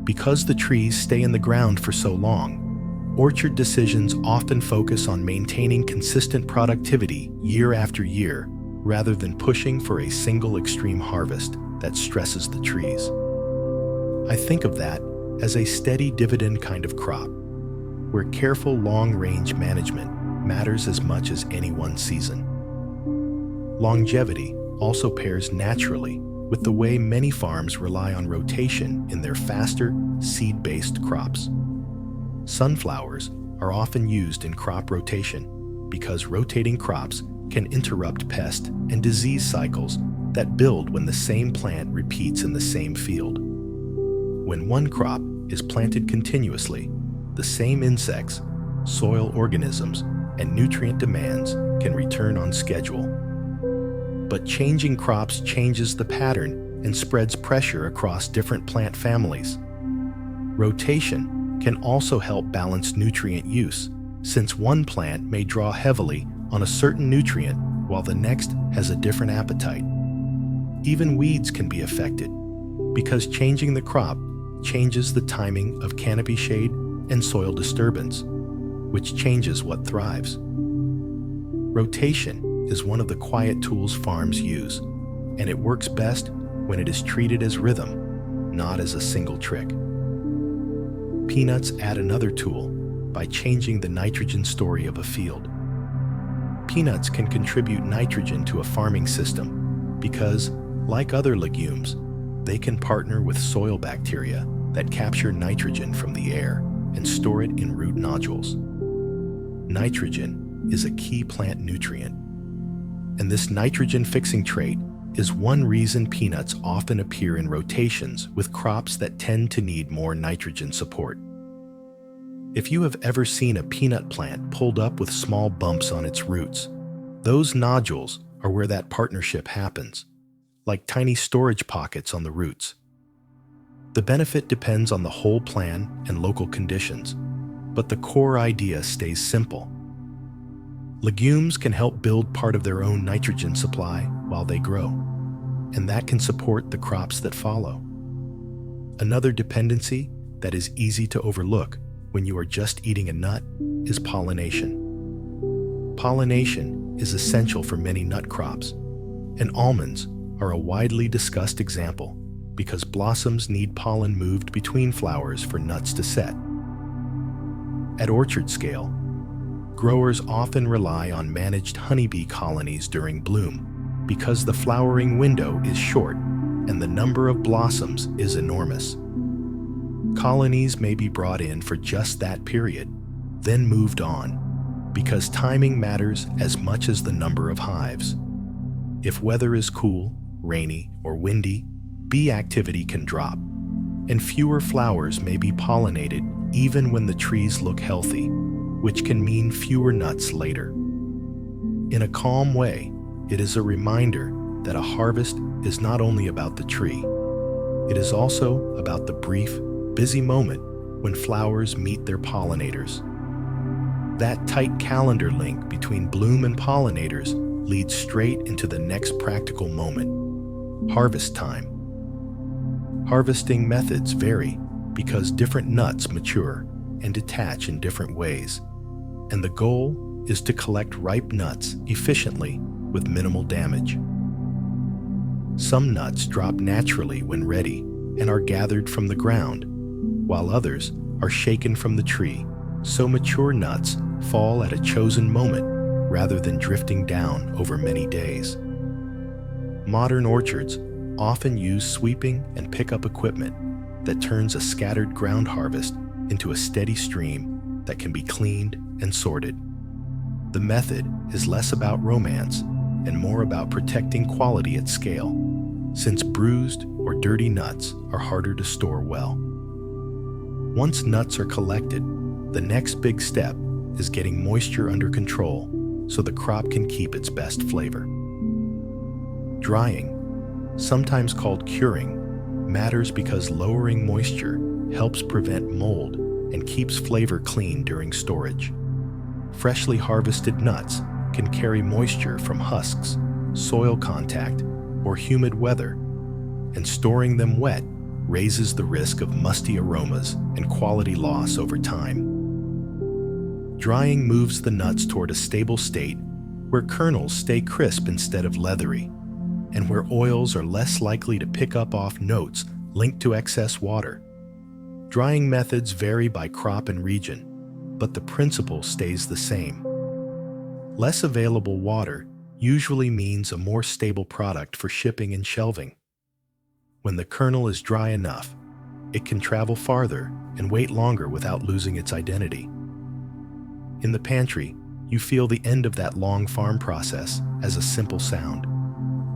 Because the trees stay in the ground for so long, orchard decisions often focus on maintaining consistent productivity year after year rather than pushing for a single extreme harvest that stresses the trees. I think of that as a steady dividend kind of crop, where careful long-range management matters as much as any one season. Longevity also pairs naturally with the way many farms rely on rotation in their faster, seed-based crops. Sunflowers are often used in crop rotation because rotating crops can interrupt pest and disease cycles that build when the same plant repeats in the same field. When one crop is planted continuously, the same insects, soil organisms, and nutrient demands can return on schedule. But changing crops changes the pattern and spreads pressure across different plant families. Rotation can also help balance nutrient use, since one plant may draw heavily on a certain nutrient while the next has a different appetite. Even weeds can be affected, because changing the crop changes the timing of canopy shade and soil disturbance, which changes what thrives. Rotation is one of the quiet tools farms use, and it works best when it is treated as rhythm, not as a single trick. Peanuts add another tool by changing the nitrogen story of a field. Peanuts can contribute nitrogen to a farming system because, like other legumes, they can partner with soil bacteria that capture nitrogen from the air and store it in root nodules. Nitrogen is a key plant nutrient, and this nitrogen-fixing trait is one reason peanuts often appear in rotations with crops that tend to need more nitrogen support. If you have ever seen a peanut plant pulled up with small bumps on its roots, those nodules are where that partnership happens, like tiny storage pockets on the roots. The benefit depends on the whole plan and local conditions, but the core idea stays simple. Legumes can help build part of their own nitrogen supply while they grow, and that can support the crops that follow. Another dependency that is easy to overlook when you are just eating a nut is pollination. Pollination is essential for many nut crops, and almonds are a widely discussed example because blossoms need pollen moved between flowers for nuts to set. At orchard scale, growers often rely on managed honeybee colonies during bloom because the flowering window is short and the number of blossoms is enormous. Colonies may be brought in for just that period, then moved on, because timing matters as much as the number of hives. If weather is cool, rainy, or windy, bee activity can drop, and fewer flowers may be pollinated even when the trees look healthy, which can mean fewer nuts later. In a calm way, It is a reminder that a harvest is not only about the tree, it is also about the brief, busy moment when flowers meet their pollinators. That tight calendar link between bloom and pollinators leads straight into the next practical moment: harvest time. Harvesting methods vary because different nuts mature and detach in different ways, and the goal is to collect ripe nuts efficiently with minimal damage. Some nuts drop naturally when ready and are gathered from the ground, while others are shaken from the tree, so mature nuts fall at a chosen moment rather than drifting down over many days. Modern orchards often use sweeping and pickup equipment that turns a scattered ground harvest into a steady stream that can be cleaned and sorted. The method is less about romance and more about protecting quality at scale, since bruised or dirty nuts are harder to store well. Once nuts are collected, the next big step is getting moisture under control so the crop can keep its best flavor. Drying, sometimes called curing, matters because lowering moisture helps prevent mold and keeps flavor clean during storage. Freshly harvested nuts can carry moisture from husks, soil contact, or humid weather, and storing them wet raises the risk of musty aromas and quality loss over time. Drying moves the nuts toward a stable state where kernels stay crisp instead of leathery, and where oils are less likely to pick up off notes linked to excess water. Drying methods vary by crop and region, but the principle stays the same. Less available water usually means a more stable product for shipping and shelving. When the kernel is dry enough, it can travel farther and wait longer without losing its identity. In the pantry, you feel the end of that long farm process as a simple sound.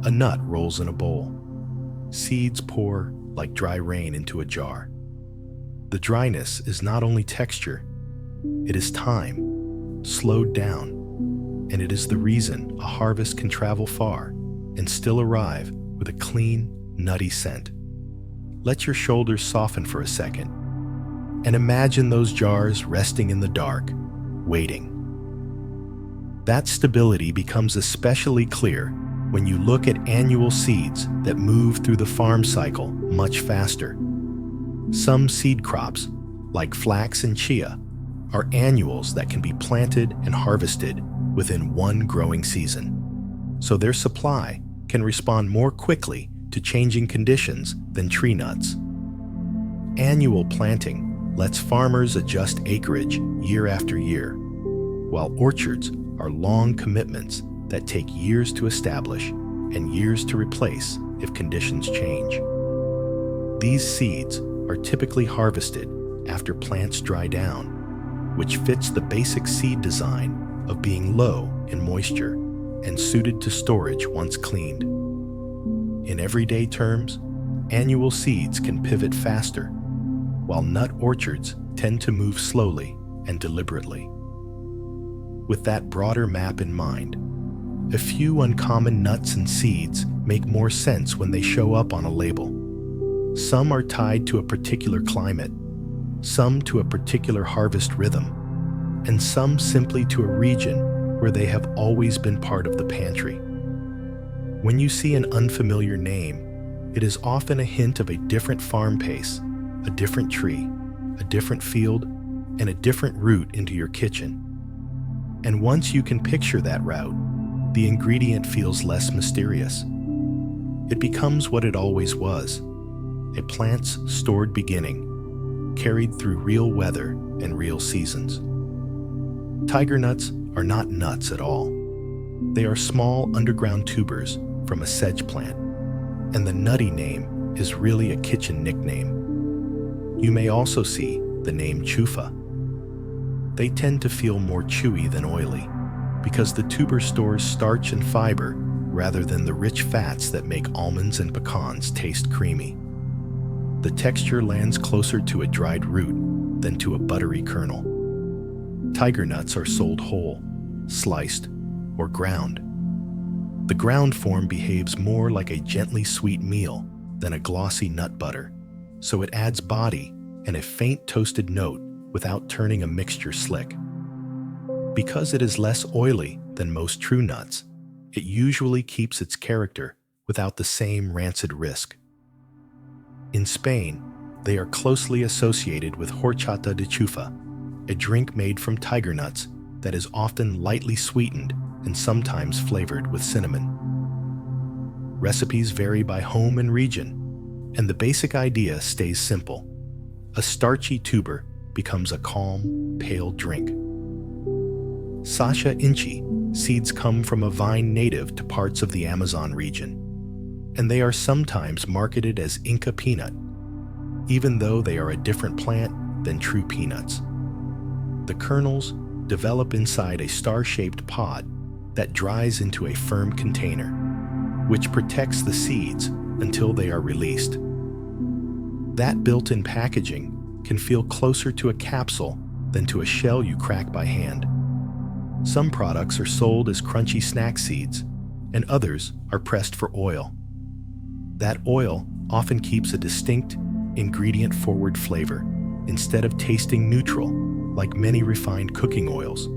A nut rolls in a bowl. Seeds pour like dry rain into a jar. The dryness is not only texture, it is time, slowed down, and it is the reason a harvest can travel far and still arrive with a clean, nutty scent. Let your shoulders soften for a second, and imagine those jars resting in the dark, waiting. That stability becomes especially clear when you look at annual seeds that move through the farm cycle much faster. Some seed crops, like flax and chia, are annuals that can be planted and harvested within one growing season, so their supply can respond more quickly to changing conditions than tree nuts. Annual planting lets farmers adjust acreage year after year, while orchards are long commitments that take years to establish and years to replace if conditions change. These seeds are typically harvested after plants dry down, which fits the basic seed design of being low in moisture and suited to storage once cleaned. In everyday terms, annual seeds can pivot faster, while nut orchards tend to move slowly and deliberately. With that broader map in mind, a few uncommon nuts and seeds make more sense when they show up on a label. Some are tied to a particular climate, some to a particular harvest rhythm, and some simply to a region where they have always been part of the pantry. When you see an unfamiliar name, it is often a hint of a different farm pace, a different tree, a different field, and a different route into your kitchen. And once you can picture that route, the ingredient feels less mysterious. It becomes what it always was, a plant's stored beginning, carried through real weather and real seasons. Tiger nuts are not nuts at all. They are small underground tubers from a sedge plant, and the nutty name is really a kitchen nickname. You may also see the name chufa. They tend to feel more chewy than oily because the tuber stores starch and fiber rather than the rich fats that make almonds and pecans taste creamy. The texture lands closer to a dried root than to a buttery kernel. Tiger nuts are sold whole, sliced, or ground. The ground form behaves more like a gently sweet meal than a glossy nut butter, so it adds body and a faint toasted note without turning a mixture slick. Because it is less oily than most true nuts, it usually keeps its character without the same rancid risk. In Spain, they are closely associated with horchata de chufa, a drink made from tiger nuts that is often lightly sweetened and sometimes flavored with cinnamon. Recipes vary by home and region, and the basic idea stays simple. A starchy tuber becomes a calm, pale drink. Sacha inchi seeds come from a vine native to parts of the Amazon region, and they are sometimes marketed as Inca peanut, even though they are a different plant than true peanuts. The kernels develop inside a star-shaped pod that dries into a firm container, which protects the seeds until they are released. That built-in packaging can feel closer to a capsule than to a shell you crack by hand. Some products are sold as crunchy snack seeds, and others are pressed for oil. That oil often keeps a distinct, ingredient-forward flavor instead of tasting neutral like many refined cooking oils,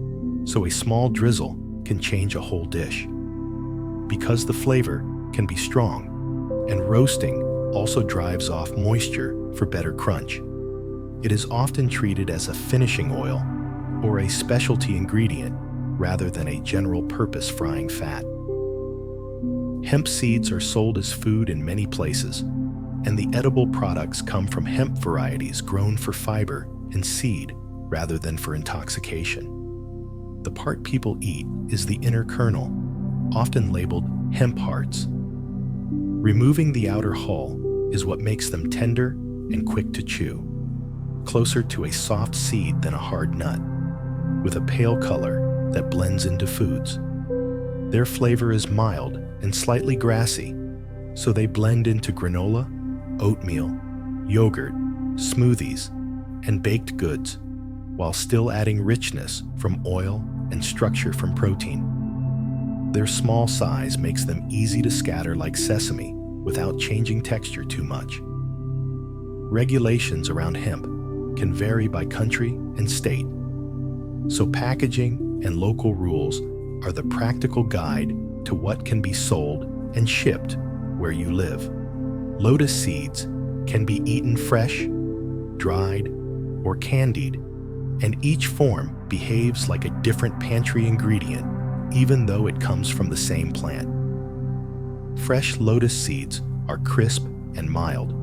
so a small drizzle can change a whole dish. Because the flavor can be strong, and roasting also drives off moisture for better crunch, it is often treated as a finishing oil or a specialty ingredient rather than a general-purpose frying fat. Hemp seeds are sold as food in many places, and the edible products come from hemp varieties grown for fiber and seed rather than for intoxication. The part people eat is the inner kernel, often labeled hemp hearts. Removing the outer hull is what makes them tender and quick to chew, closer to a soft seed than a hard nut, with a pale color that blends into foods. Their flavor is mild and slightly grassy, so they blend into granola, oatmeal, yogurt, smoothies, and baked goods, while still adding richness from oil and structure from protein. Their small size makes them easy to scatter like sesame without changing texture too much. Regulations around hemp can vary by country and state, so packaging and local rules are the practical guide to what can be sold and shipped where you live. Lotus seeds can be eaten fresh, dried, or candied, and each form behaves like a different pantry ingredient, even though it comes from the same plant. Fresh lotus seeds are crisp and mild.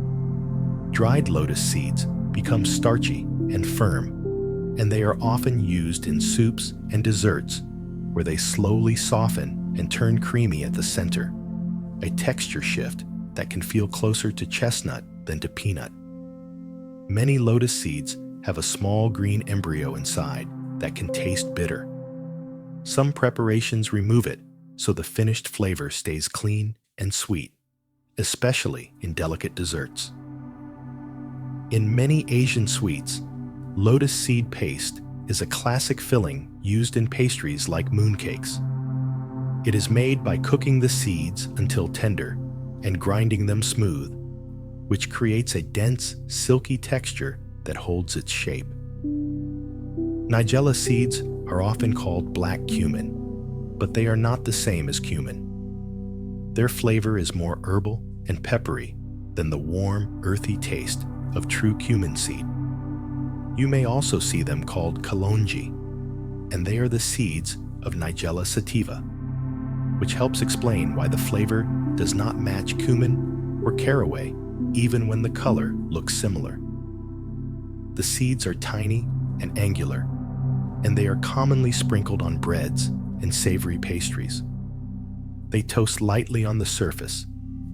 Dried lotus seeds become starchy and firm, and they are often used in soups and desserts where they slowly soften and turn creamy at the center, a texture shift that can feel closer to chestnut than to peanut. Many lotus seeds have a small green embryo inside that can taste bitter. Some preparations remove it so the finished flavor stays clean and sweet, especially in delicate desserts. In many Asian sweets, lotus seed paste is a classic filling used in pastries like mooncakes. It is made by cooking the seeds until tender and grinding them smooth, which creates a dense, silky texture that holds its shape. Nigella seeds are often called black cumin, but they are not the same as cumin. Their flavor is more herbal and peppery than the warm, earthy taste of true cumin seed. You may also see them called kalonji, and they are the seeds of Nigella sativa, which helps explain why the flavor does not match cumin or caraway, even when the color looks similar. The seeds are tiny and angular, and they are commonly sprinkled on breads and savory pastries. They toast lightly on the surface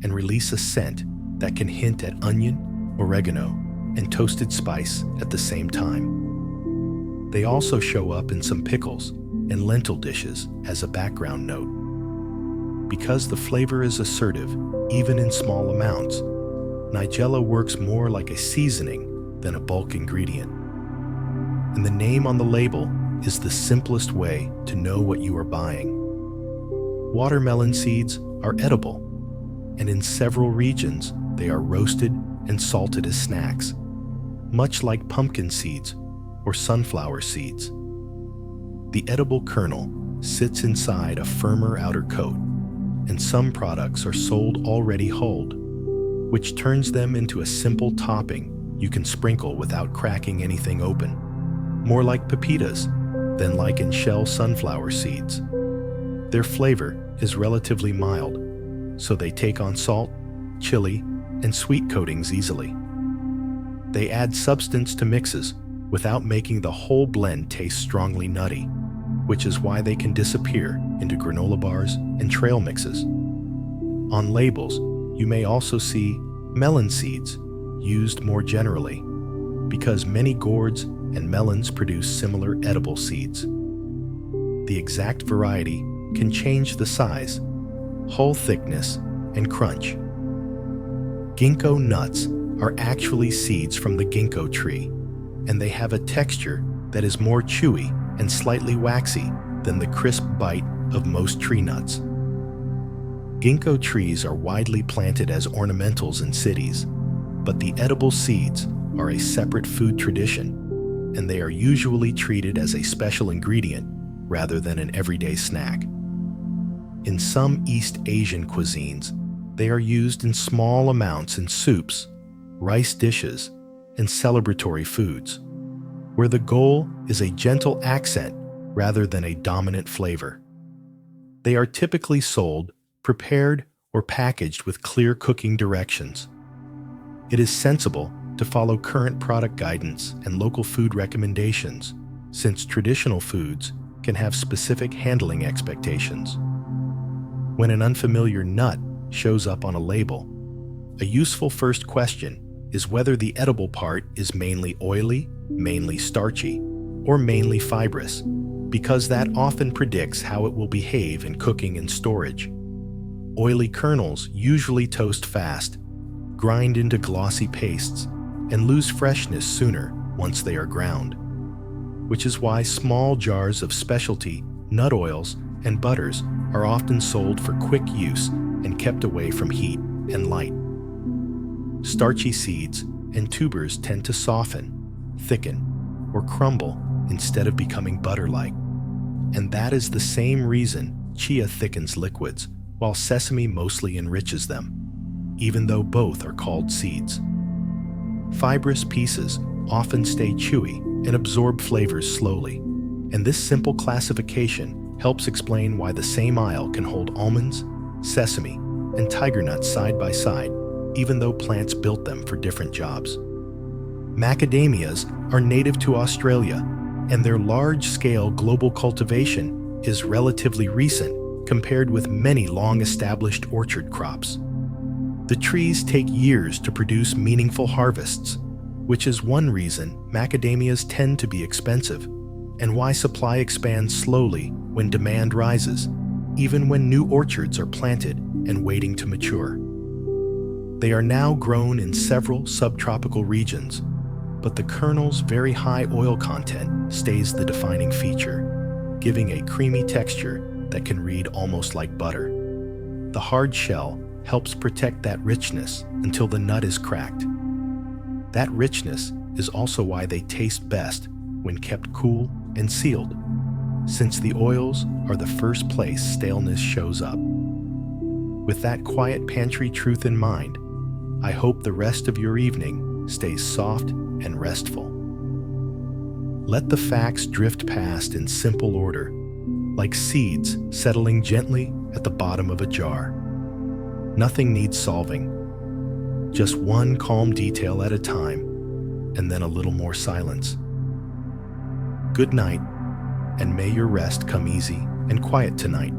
and release a scent that can hint at onion, oregano, and toasted spice at the same time. They also show up in some pickles and lentil dishes as a background note. Because the flavor is assertive, even in small amounts, Nigella works more like a seasoning than a bulk ingredient. And the name on the label is the simplest way to know what you are buying. Watermelon seeds are edible, and in several regions they are roasted and salted as snacks, much like pumpkin seeds or sunflower seeds. The edible kernel sits inside a firmer outer coat, and some products are sold already hulled, which turns them into a simple topping you can sprinkle without cracking anything open, more like pepitas than like in-shell sunflower seeds. Their flavor is relatively mild, so they take on salt, chili, and sweet coatings easily. They add substance to mixes without making the whole blend taste strongly nutty, which is why they can disappear into granola bars and trail mixes. On labels, you may also see melon seeds used more generally, because many gourds and melons produce similar edible seeds. The exact variety can change the size, hull thickness, and crunch. Ginkgo nuts are actually seeds from the ginkgo tree, and they have a texture that is more chewy and slightly waxy than the crisp bite of most tree nuts. Ginkgo trees are widely planted as ornamentals in cities, but the edible seeds are a separate food tradition, and they are usually treated as a special ingredient rather than an everyday snack. In some East Asian cuisines, they are used in small amounts in soups, rice dishes, and celebratory foods, where the goal is a gentle accent rather than a dominant flavor. They are typically sold, prepared, or packaged with clear cooking directions. It is sensible to follow current product guidance and local food recommendations, since traditional foods can have specific handling expectations. When an unfamiliar nut shows up on a label, a useful first question is whether the edible part is mainly oily, mainly starchy, or mainly fibrous, because that often predicts how it will behave in cooking and storage. Oily kernels usually toast fast, grind into glossy pastes, and lose freshness sooner once they are ground, which is why small jars of specialty nut oils and butters are often sold for quick use and kept away from heat and light. Starchy seeds and tubers tend to soften, thicken, or crumble instead of becoming butter-like, and that is the same reason chia thickens liquids while sesame mostly enriches them, even though both are called seeds. Fibrous pieces often stay chewy and absorb flavors slowly, and this simple classification helps explain why the same aisle can hold almonds, sesame, and tiger nuts side by side, even though plants built them for different jobs. Macadamias are native to Australia, and their large-scale global cultivation is relatively recent compared with many long-established orchard crops. The trees take years to produce meaningful harvests, which is one reason macadamias tend to be expensive, and why supply expands slowly when demand rises, even when new orchards are planted and waiting to mature. They are now grown in several subtropical regions, but the kernel's very high oil content stays the defining feature, giving a creamy texture that can read almost like butter. The hard shell helps protect that richness until the nut is cracked. That richness is also why they taste best when kept cool and sealed, since the oils are the first place staleness shows up. With that quiet pantry truth in mind, I hope the rest of your evening stays soft and restful. Let the facts drift past in simple order, like seeds settling gently at the bottom of a jar. Nothing needs solving, just one calm detail at a time, and then a little more silence. Good night, and may your rest come easy and quiet tonight.